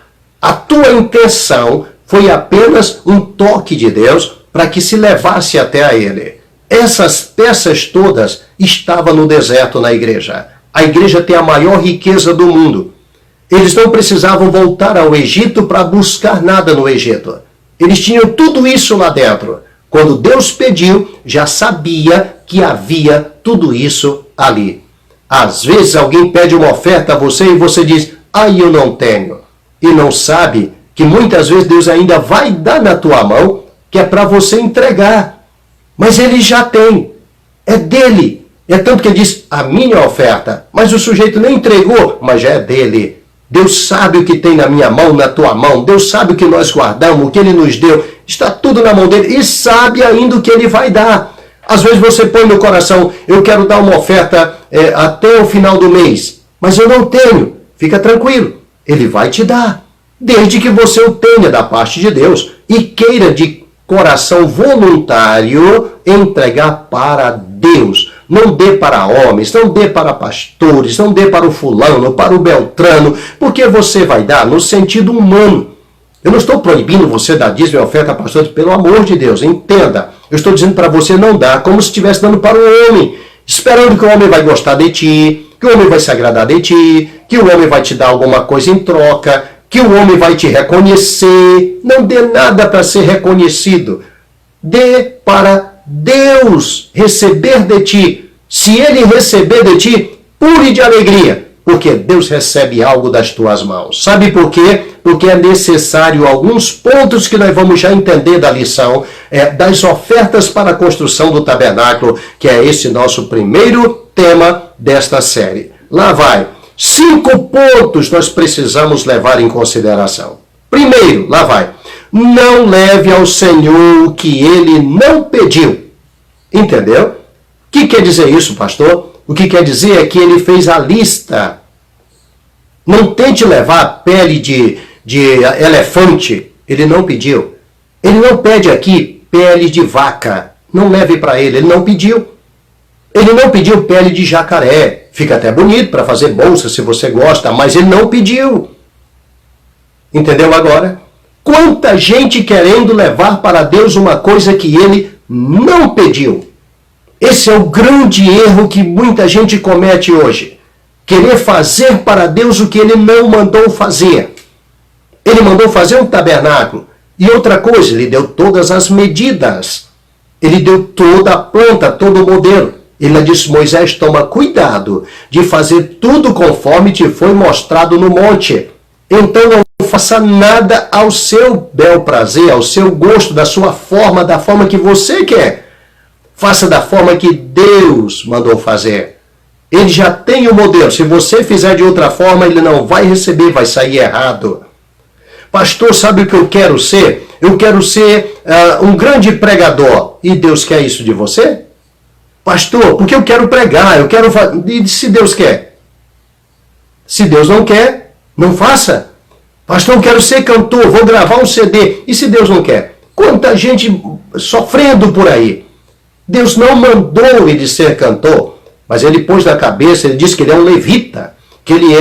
A tua intenção foi apenas um toque de Deus para que se levasse até a Ele. Essas peças todas estavam no deserto na igreja. A igreja tem a maior riqueza do mundo. Eles não precisavam voltar ao Egito para buscar nada no Egito. Eles tinham tudo isso lá dentro. Quando Deus pediu, já sabia que havia tudo isso ali. Às vezes alguém pede uma oferta a você e você diz: eu não tenho. E não sabe que muitas vezes Deus ainda vai dar na tua mão, que é para você entregar. Mas ele já tem. É dele. É tanto que ele diz: a minha oferta. Mas o sujeito nem entregou, mas já é dele. Deus sabe o que tem na minha mão, na tua mão. Deus sabe o que nós guardamos, o que Ele nos deu. Está tudo na mão dele e sabe ainda o que Ele vai dar. Às vezes você põe no coração: eu quero dar uma oferta até o final do mês, mas eu não tenho. Fica tranquilo, Ele vai te dar. Desde que você o tenha da parte de Deus e queira de coração voluntário entregar para Deus. Não dê para homens, não dê para pastores, não dê para o fulano, para o beltrano, porque você vai dar no sentido humano. Eu não estou proibindo você dar dízimo e oferta a pastores, pelo amor de Deus, entenda. Eu estou dizendo para você não dar como se estivesse dando para o homem, esperando que o homem vai gostar de ti, que o homem vai se agradar de ti, que o homem vai te dar alguma coisa em troca, que o homem vai te reconhecer. Não dê nada para ser reconhecido. Dê para Deus receber de ti, se Ele receber de ti, pule de alegria, porque Deus recebe algo das tuas mãos. Sabe por quê? Porque é necessário alguns pontos que nós vamos já entender da lição, das ofertas para a construção do tabernáculo, que é esse nosso primeiro tema desta série. Lá vai. 5 pontos nós precisamos levar em consideração. Primeiro, lá vai. Não leve ao Senhor o que Ele não pediu. Entendeu? O que quer dizer isso, pastor? O que quer dizer é que Ele fez a lista. Não tente levar pele de elefante. Ele não pediu. Ele não pede aqui pele de vaca. Não leve para Ele. Ele não pediu. Ele não pediu pele de jacaré. Fica até bonito para fazer bolsa se você gosta, mas Ele não pediu. Entendeu agora? Quanta gente querendo levar para Deus uma coisa que Ele não pediu. Esse é o grande erro que muita gente comete hoje. Querer fazer para Deus o que Ele não mandou fazer. Ele mandou fazer um tabernáculo. E outra coisa, Ele deu todas as medidas. Ele deu toda a planta, todo o modelo. Ele disse, Moisés, toma cuidado de fazer tudo conforme te foi mostrado no monte. Então não faça nada ao seu bel prazer, ao seu gosto, da sua forma, da forma que você quer. Faça da forma que Deus mandou fazer. Ele já tem o modelo. Se você fizer de outra forma, ele não vai receber, vai sair errado. Pastor, sabe o que eu quero ser? Eu quero ser um grande pregador. E Deus quer isso de você? Pastor, porque eu quero pregar, eu quero fazer. E se Deus quer? Se Deus não quer, não faça. Pastor, eu quero ser cantor, vou gravar um CD. E se Deus não quer? Quanta gente sofrendo por aí. Deus não mandou ele ser cantor, mas ele pôs na cabeça, ele disse que ele é um levita, que ele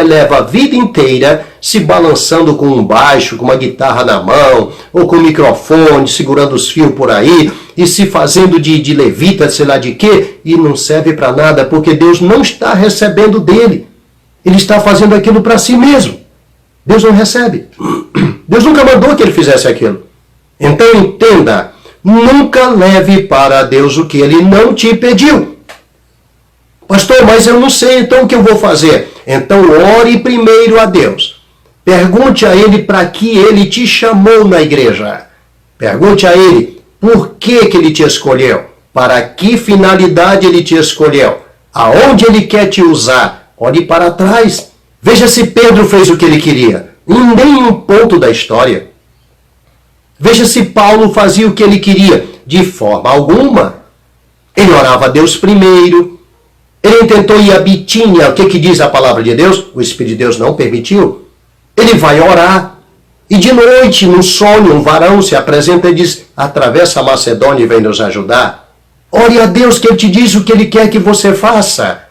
leva a vida inteira se balançando com um baixo, com uma guitarra na mão, ou com um microfone, segurando os fios por aí, e se fazendo de levita, sei lá de quê, e não serve para nada, porque Deus não está recebendo dele. Ele está fazendo aquilo para si mesmo. Deus não recebe. Deus nunca mandou que ele fizesse aquilo. Então entenda, nunca leve para Deus o que Ele não te pediu. Pastor, mas eu não sei então o que eu vou fazer. Então ore primeiro a Deus. Pergunte a Ele para que Ele te chamou na igreja. Pergunte a Ele por que Ele te escolheu. Para que finalidade Ele te escolheu. Aonde Ele quer te usar. Olhe para trás. Veja se Pedro fez o que ele queria. Em nenhum ponto da história. Veja se Paulo fazia o que ele queria. De forma alguma. Ele orava a Deus primeiro. Ele tentou ir a Bitínia. O que diz a palavra de Deus? O Espírito de Deus não permitiu. Ele vai orar. E de noite, num sonho, um varão se apresenta e diz, atravessa a Macedônia e vem nos ajudar. Ore a Deus que Ele te diz o que Ele quer que você faça.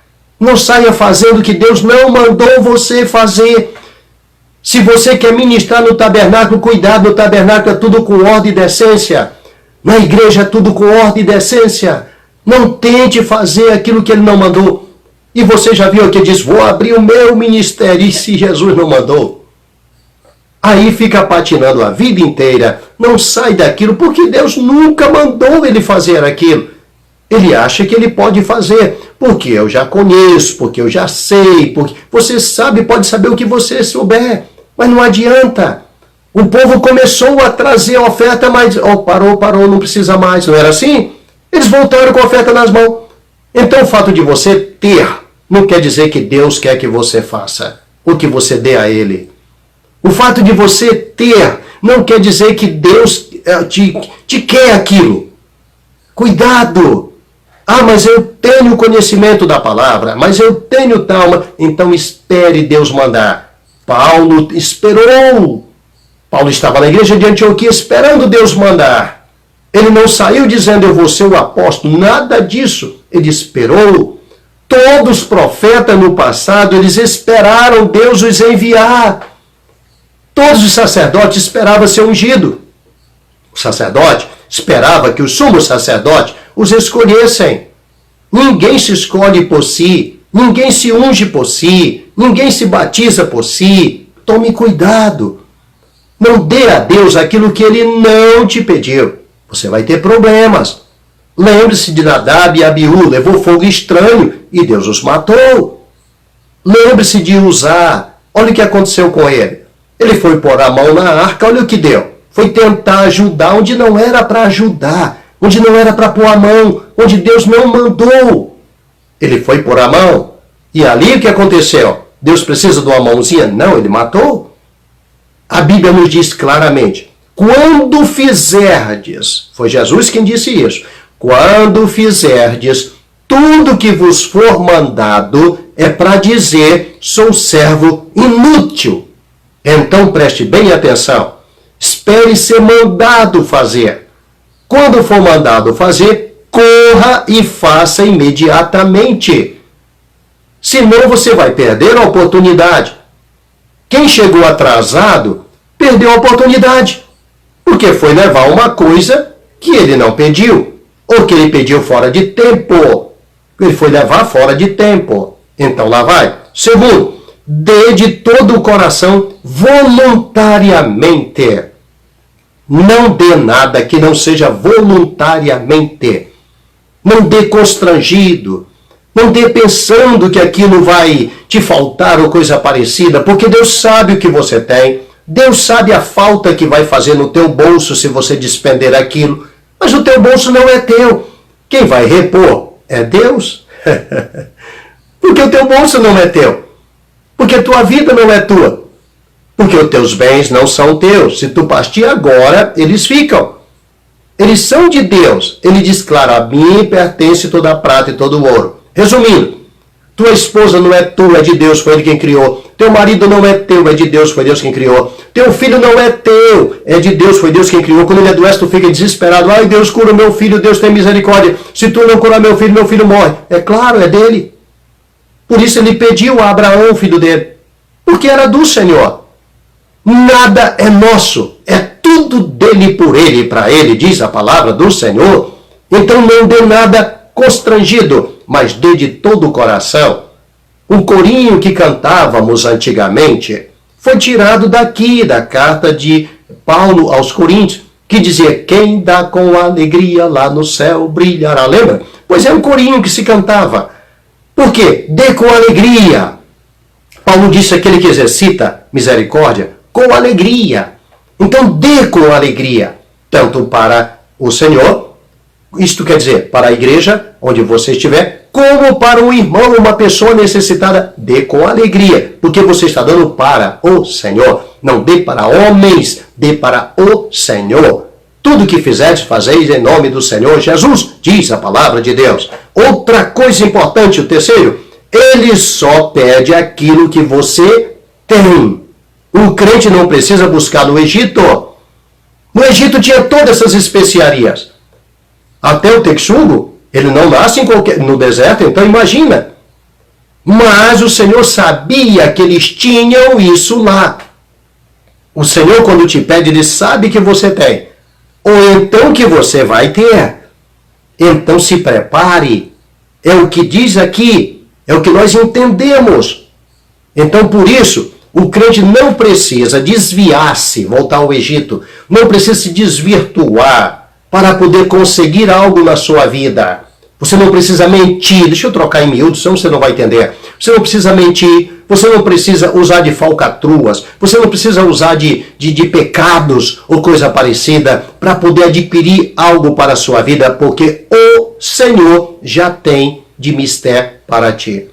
Não saia fazendo o que Deus não mandou você fazer. Se você quer ministrar no tabernáculo, cuidado, no tabernáculo é tudo com ordem e decência. Na igreja é tudo com ordem e decência. Não tente fazer aquilo que Ele não mandou. E você já viu que diz, vou abrir o meu ministério, e se Jesus não mandou? Aí fica patinando a vida inteira, não sai daquilo, porque Deus nunca mandou ele fazer aquilo. Ele acha que ele pode fazer, porque eu já conheço, porque eu já sei, porque você sabe, pode saber o que você souber, mas não adianta. O povo começou a trazer a oferta, mas parou, não precisa mais, não era assim? Eles voltaram com a oferta nas mãos. Então o fato de você ter, não quer dizer que Deus quer que você faça, ou que você dê a Ele. O fato de você ter, não quer dizer que Deus te quer aquilo. Cuidado! Ah, mas eu tenho conhecimento da palavra, mas eu tenho tal. Então espere Deus mandar. Paulo esperou. Paulo estava na igreja de Antioquia esperando Deus mandar. Ele não saiu dizendo, eu vou ser o apóstolo. Nada disso. Ele esperou. Todos os profetas no passado, eles esperaram Deus os enviar. Todos os sacerdotes esperavam ser ungido. O sacerdote esperava que o sumo sacerdote os escolhessem. Ninguém se escolhe por si, ninguém se unge por si, ninguém se batiza por si. Tome cuidado. Não dê a Deus aquilo que Ele não te pediu. você vai ter problemas. Lembre-se de Nadab e Abiú, levou fogo estranho e Deus os matou. Lembre-se de Uzá, olha o que aconteceu com ele. Ele foi pôr a mão na arca, olha o que deu. Foi tentar ajudar onde não era para ajudar, onde não era para pôr a mão, onde Deus não mandou. Ele foi pôr a mão, e ali o que aconteceu? Deus precisa de uma mãozinha? Não, ele matou. A Bíblia nos diz claramente, quando fizerdes, foi Jesus quem disse isso, quando fizerdes tudo que vos for mandado, é para dizer, sou servo inútil. Então preste bem atenção, espere ser mandado fazer. Quando for mandado fazer, corra e faça imediatamente. Senão você vai perder a oportunidade. Quem chegou atrasado, perdeu a oportunidade. Porque foi levar uma coisa que ele não pediu. Ou que ele pediu fora de tempo. Ele foi levar fora de tempo. Então lá vai. Segundo, dê de todo o coração voluntariamente. Não dê nada que não seja voluntariamente. Não dê constrangido. Não dê pensando que aquilo vai te faltar ou coisa parecida, porque Deus sabe o que você tem. Deus sabe a falta que vai fazer no teu bolso se você despender aquilo. Mas o teu bolso não é teu. Quem vai repor é Deus. Porque o teu bolso não é teu. Porque a tua vida não é tua. Porque os teus bens não são teus. Se tu partir agora, eles ficam. Eles são de Deus. Ele diz claro, a mim pertence toda a prata e todo o ouro. Resumindo, tua esposa não é tua, é de Deus, foi Ele quem criou. Teu marido não é teu, é de Deus, foi Deus quem criou. Teu filho não é teu, é de Deus, foi Deus quem criou. Quando ele adoece, tu fica desesperado. Ai, Deus, cura o meu filho, Deus tem misericórdia. Se tu não curar meu filho morre. É claro, é dele. Por isso ele pediu a Abraão, o filho dele. Porque era do Senhor. Nada é nosso, é tudo dele, por ele e para ele, diz a palavra do Senhor. Então não dê nada constrangido, mas dê de todo o coração. Um corinho que cantávamos antigamente foi tirado daqui, da carta de Paulo aos Coríntios, que dizia, quem dá com alegria lá no céu brilhará. Lembra? Pois é um corinho que se cantava. Por quê? Dê com alegria. Paulo disse aquele que exercita misericórdia com alegria. Então dê com alegria, tanto para o Senhor, isto quer dizer, para a igreja, onde você estiver, como para um irmão, uma pessoa necessitada, dê com alegria, porque você está dando para o Senhor. Não dê para homens, dê para o Senhor. Tudo que fizeres, fazeis em nome do Senhor Jesus, diz a palavra de Deus. Outra coisa importante, o terceiro, ele só pede aquilo que você tem. Um crente não precisa buscar no Egito. No Egito tinha todas essas especiarias. Até o texugo, ele não nasce no deserto, então imagina. Mas o Senhor sabia que eles tinham isso lá. O Senhor, quando te pede, Ele sabe que você tem. Ou então que você vai ter. Então se prepare. É o que diz aqui. É o que nós entendemos. Então por isso, o crente não precisa desviar-se, voltar ao Egito. Não precisa se desvirtuar para poder conseguir algo na sua vida. Você não precisa mentir. Deixa eu trocar em miúdos, senão você não vai entender. Você não precisa mentir. Você não precisa usar de falcatruas. Você não precisa usar de pecados ou coisa parecida para poder adquirir algo para a sua vida, porque o Senhor já tem de mistério para ti.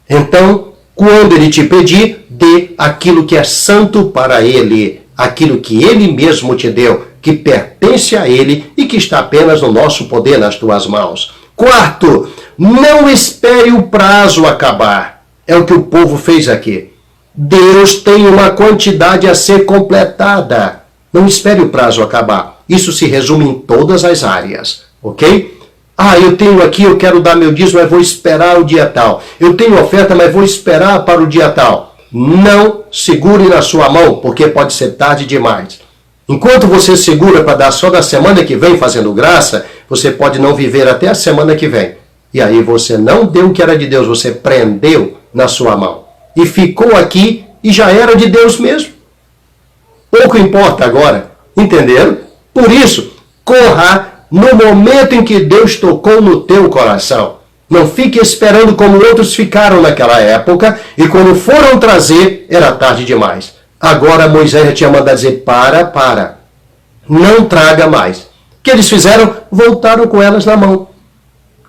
Então, quando Ele te pedir, dê aquilo que é santo para Ele, aquilo que Ele mesmo te deu, que pertence a Ele e que está apenas no nosso poder, nas tuas mãos. Quarto, não espere o prazo acabar. É o que o povo fez aqui. Deus tem uma quantidade a ser completada. Não espere o prazo acabar. Isso se resume em todas as áreas, ok? Ah, eu tenho aqui, eu quero dar meu dízimo, mas vou esperar o dia tal. Eu tenho oferta, mas vou esperar para o dia tal. Não segure na sua mão, porque pode ser tarde demais. Enquanto você segura para dar só da semana que vem fazendo graça, você pode não viver até a semana que vem. E aí você não deu o que era de Deus, você prendeu na sua mão. E ficou aqui e já era de Deus mesmo. Pouco importa agora, entenderam? Por isso, Corra no momento em que Deus tocou no teu coração. Não fique esperando como outros ficaram naquela época e quando foram trazer, era tarde demais. Agora Moisés já tinha mandado dizer, para. Não traga mais. O que eles fizeram? Voltaram com elas na mão.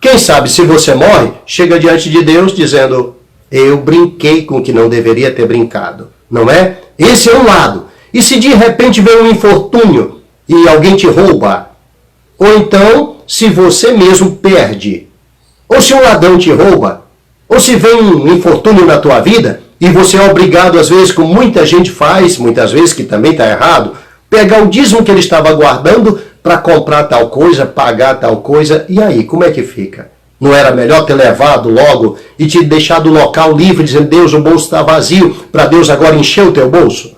Quem sabe se você morre, chega diante de Deus dizendo, eu brinquei com o que não deveria ter brincado. Não é? Esse é um lado. E se de repente vem um infortúnio e alguém te rouba? Ou então, se você mesmo perde? Ou se um ladrão te rouba? Ou se vem um infortúnio na tua vida e você é obrigado, às vezes, como muita gente faz, muitas vezes que também está errado, pegar o dízimo que ele estava guardando para comprar tal coisa, pagar tal coisa, e aí, como é que fica? Não era melhor ter levado logo e te deixado o local livre, dizendo, Deus, o bolso está vazio, para Deus agora encher o teu bolso?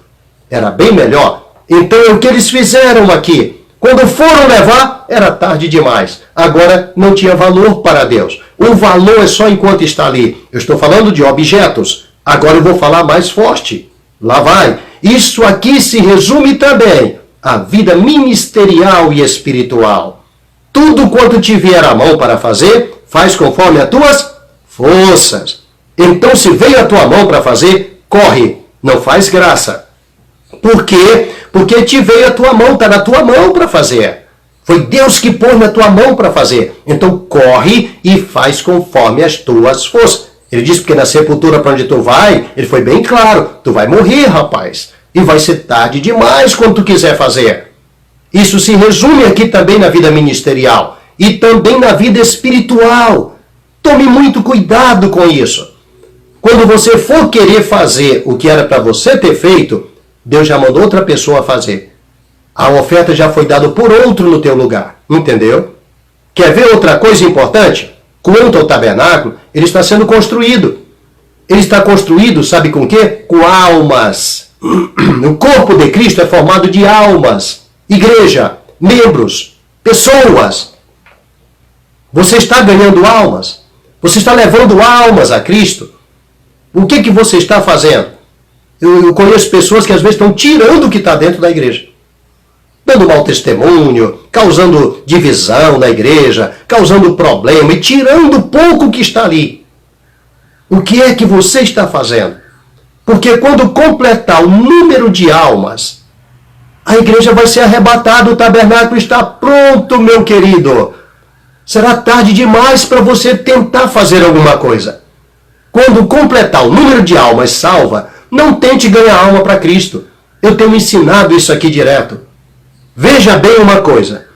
Era bem melhor. Então é o que eles fizeram aqui. Quando foram levar, era tarde demais. Agora não tinha valor para Deus. O valor é só enquanto está ali. Eu estou falando de objetos. Agora eu vou falar mais forte. Lá vai. Isso aqui se resume também à vida ministerial e espiritual. Tudo quanto te vier à mão para fazer, faz conforme as tuas forças. Então, se veio a tua mão para fazer, corre. Não faz graça. Por quê? Porque te veio a tua mão, está na tua mão para fazer. Foi Deus que pôs na tua mão para fazer. Então corre e faz conforme as tuas forças. Ele disse porque na sepultura para onde tu vai, ele foi bem claro, tu vai morrer, rapaz. E vai ser tarde demais quando tu quiser fazer. Isso se resume aqui também na vida ministerial e também na vida espiritual. Tome muito cuidado com isso. Quando você for querer fazer o que era para você ter feito, Deus já mandou outra pessoa fazer. A oferta já foi dada por outro no teu lugar. Entendeu? Quer ver outra coisa importante? Quanto ao tabernáculo, ele está sendo construído. Ele está construído, sabe com o quê? Com almas. O corpo de Cristo é formado de almas. Igreja, membros, pessoas. Você está ganhando almas. Você está levando almas a Cristo. O que você está fazendo? Eu conheço pessoas que às vezes estão tirando o que está dentro da igreja. Dando mau testemunho, causando divisão na igreja, causando problema e tirando pouco que está ali. O que é que você está fazendo? Porque quando completar o número de almas, a igreja vai ser arrebatada, o tabernáculo está pronto, meu querido. Será tarde demais para você tentar fazer alguma coisa. Quando completar o número de almas salva, não tente ganhar alma para Cristo. Eu tenho ensinado isso aqui direto. Veja bem uma coisa.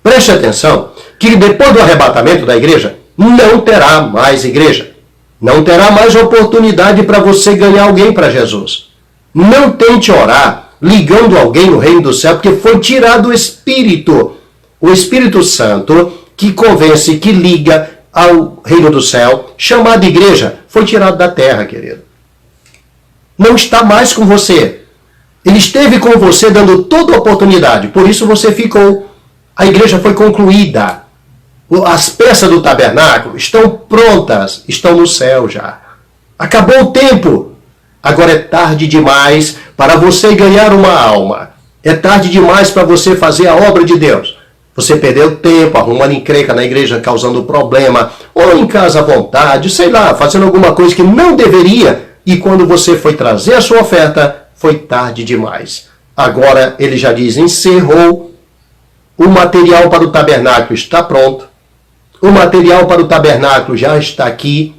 Preste atenção que depois do arrebatamento da igreja, não terá mais igreja. Não terá mais oportunidade para você ganhar alguém para Jesus. Não tente orar ligando alguém no reino do céu, porque foi tirado o Espírito Santo, que convence, que liga ao reino do céu, chamado igreja, foi tirado da terra, querido. Não está mais com você. Ele esteve com você dando toda a oportunidade, por isso você ficou. A igreja foi concluída. As peças do tabernáculo estão prontas, estão no céu já. Acabou o tempo. Agora é tarde demais para você ganhar uma alma. É tarde demais para você fazer a obra de Deus. Você perdeu tempo arrumando encrenca na igreja, causando problema, ou em casa à vontade, sei lá, fazendo alguma coisa que não deveria, e quando você foi trazer a sua oferta, foi tarde demais. Agora ele já diz, encerrou. O material para o tabernáculo está pronto. O material para o tabernáculo já está aqui.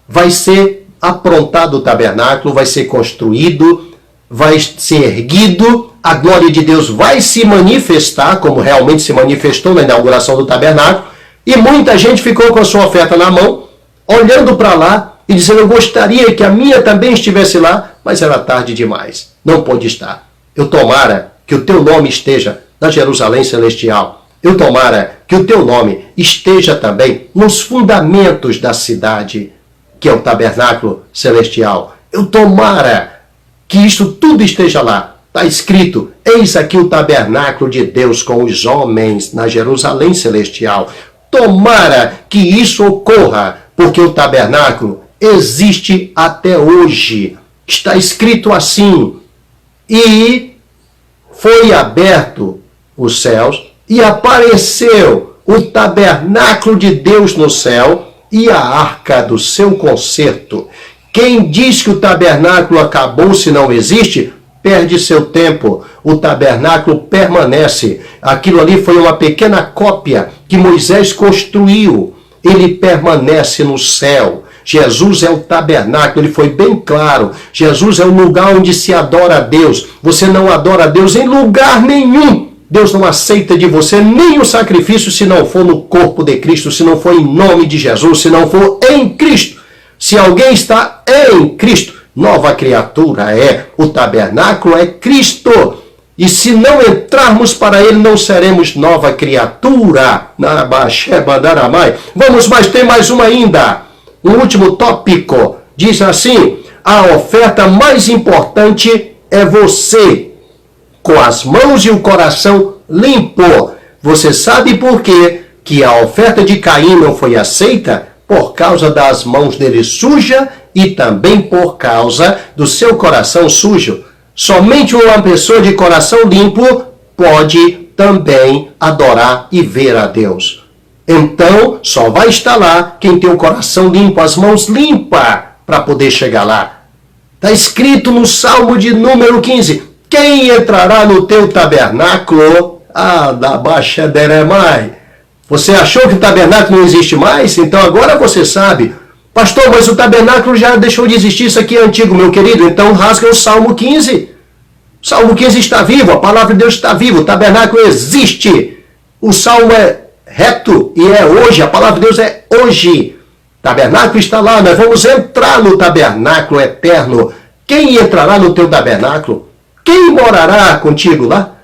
Vai ser aprontado o tabernáculo, vai ser construído, vai ser erguido. A glória de Deus vai se manifestar, como realmente se manifestou na inauguração do tabernáculo. E muita gente ficou com a sua oferta na mão, olhando para lá e dizendo, eu gostaria que a minha também estivesse lá, mas era tarde demais. Não pôde estar. Eu tomara que o teu nome esteja na Jerusalém Celestial. Eu tomara que o teu nome esteja também nos fundamentos da cidade, que é o tabernáculo celestial. Eu tomara que isto tudo esteja lá. Está escrito, eis aqui o tabernáculo de Deus com os homens na Jerusalém Celestial. Tomara que isso ocorra, porque o tabernáculo existe até hoje. Está escrito assim. E foi aberto os céus e apareceu o tabernáculo de Deus no céu e a arca do seu concerto. Quem diz que o tabernáculo acabou se não existe, perde seu tempo. O tabernáculo permanece. Aquilo ali foi uma pequena cópia que Moisés construiu. Ele permanece no céu. Jesus é o tabernáculo, ele foi bem claro. Jesus é o lugar onde se adora a Deus. Você não adora a Deus em lugar nenhum. Deus não aceita de você nenhum sacrifício se não for no corpo de Cristo, se não for em nome de Jesus, se não for em Cristo. Se alguém está em Cristo, nova criatura é. O tabernáculo é Cristo. E se não entrarmos para ele, não seremos nova criatura. Vamos, mas tem mais uma ainda. O último tópico diz assim: a oferta mais importante é você, com as mãos e o coração limpo. Você sabe por quê que a oferta de Caim não foi aceita? Por causa das mãos dele sujas e também por causa do seu coração sujo. Somente uma pessoa de coração limpo pode também adorar e ver a Deus. Então, só vai estar lá quem tem o coração limpo, as mãos limpas, para poder chegar lá. Está escrito no Salmo de número 15. Quem entrará no teu tabernáculo? Da baixa deremai. Você achou que o tabernáculo não existe mais? Então agora você sabe. Pastor, mas o tabernáculo já deixou de existir, isso aqui é antigo, meu querido. Então rasga o Salmo 15. O Salmo 15 está vivo, a palavra de Deus está viva, o tabernáculo existe. O Salmo é reto e é hoje, a palavra de Deus é hoje. O tabernáculo está lá, nós vamos entrar no tabernáculo eterno. Quem entrará no teu tabernáculo? Quem morará contigo lá?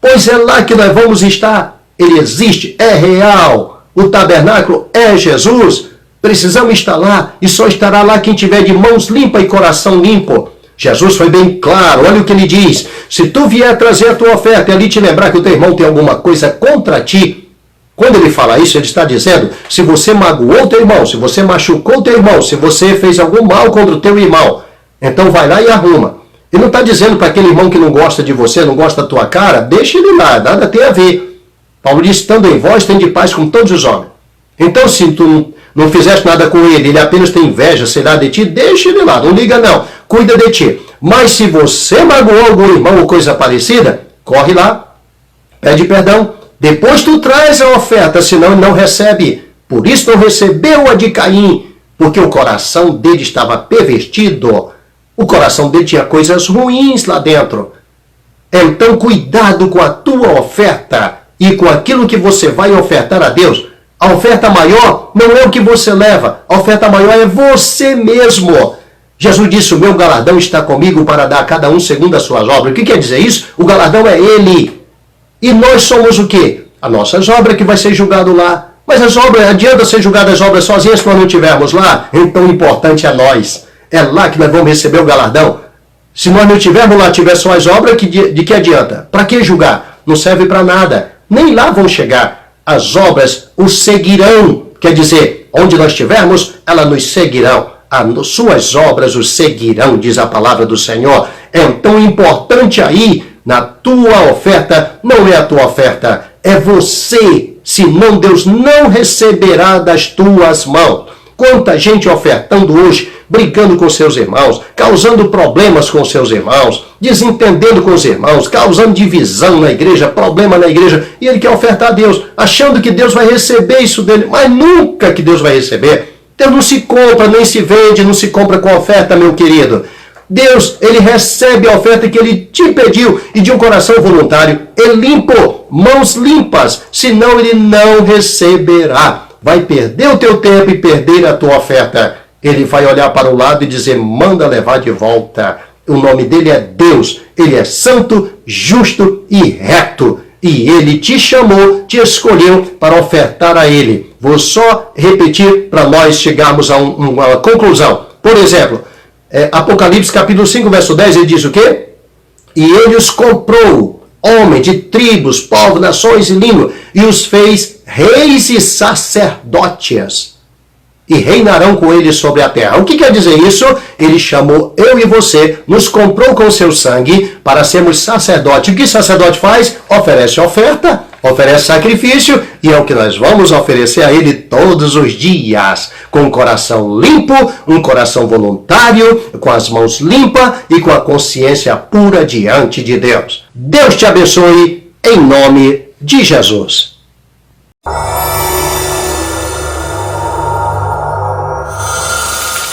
Pois é lá que nós vamos estar. Ele existe, é real. O tabernáculo é Jesus. Precisamos estar lá e só estará lá quem tiver de mãos limpas e coração limpo. Jesus foi bem claro, olha o que ele diz. Se tu vier trazer a tua oferta e ali te lembrar que o teu irmão tem alguma coisa contra ti, quando ele fala isso, ele está dizendo, se você magoou o teu irmão, se você machucou o teu irmão, se você fez algum mal contra o teu irmão, então vai lá e arruma. Ele não está dizendo para aquele irmão que não gosta de você, não gosta da tua cara, deixa ele lá, nada tem a ver. Paulo diz, estando em vós, tem de paz com todos os homens. Então, se tu não fizeste nada com ele, ele apenas tem inveja, sei lá, de ti, deixa ele lá, não liga não, cuida de ti. Mas se você magoou algum irmão ou coisa parecida, corre lá, pede perdão, depois tu traz a oferta, senão ele não recebe. Por isso não recebeu a de Caim, porque o coração dele estava pervertido, o coração dele tinha coisas ruins lá dentro. Então cuidado com a tua oferta e com aquilo que você vai ofertar a Deus. A oferta maior não é o que você leva, a oferta maior é você mesmo. Jesus disse, o meu galardão está comigo para dar a cada um segundo as suas obras. O que quer dizer isso? O galardão é ele. E nós somos o quê? As nossas obras que vai ser julgado lá. Mas as obras, adianta ser julgado as obras sozinhas se nós não estivermos lá? Então o importante é nós. É lá que nós vamos receber o galardão. Se nós não estivermos lá, tiver só as obras, de que adianta? Para que julgar? Não serve para nada. Nem lá vão chegar. As obras os seguirão. Quer dizer, onde nós estivermos, elas nos seguirão. As suas obras os seguirão, diz a palavra do Senhor. Então, importante aí, na tua oferta, não é a tua oferta, é você. Senão Deus não receberá das tuas mãos. Quanta gente ofertando hoje, brigando com seus irmãos, causando problemas com seus irmãos, desentendendo com os irmãos, causando divisão na igreja, problema na igreja, e ele quer ofertar a Deus, achando que Deus vai receber isso dele, mas nunca que Deus vai receber. Deus não se compra, nem se vende, não se compra com oferta, meu querido. Deus, ele recebe a oferta que ele te pediu e de um coração voluntário e limpo, mãos limpas, senão ele não receberá. Vai perder o teu tempo e perder a tua oferta. Ele vai olhar para o lado e dizer, manda levar de volta. O nome dele é Deus. Ele é santo, justo e reto. E ele te chamou, te escolheu para ofertar a ele. Vou só repetir para nós chegarmos a uma conclusão. Por exemplo, Apocalipse capítulo 5, verso 10, ele diz o quê? E ele os comprou, homens de tribos, povos, nações e línguas, e os fez reis e sacerdotes. e reinarão com ele sobre a terra. O que quer dizer isso? Ele chamou eu e você, nos comprou com seu sangue para sermos sacerdote. O que sacerdote faz? Oferece oferta, oferece sacrifício, e é o que nós vamos oferecer a ele todos os dias, com um coração limpo, um coração voluntário, com as mãos limpas e com a consciência pura diante de Deus. Deus te abençoe, em nome de Jesus.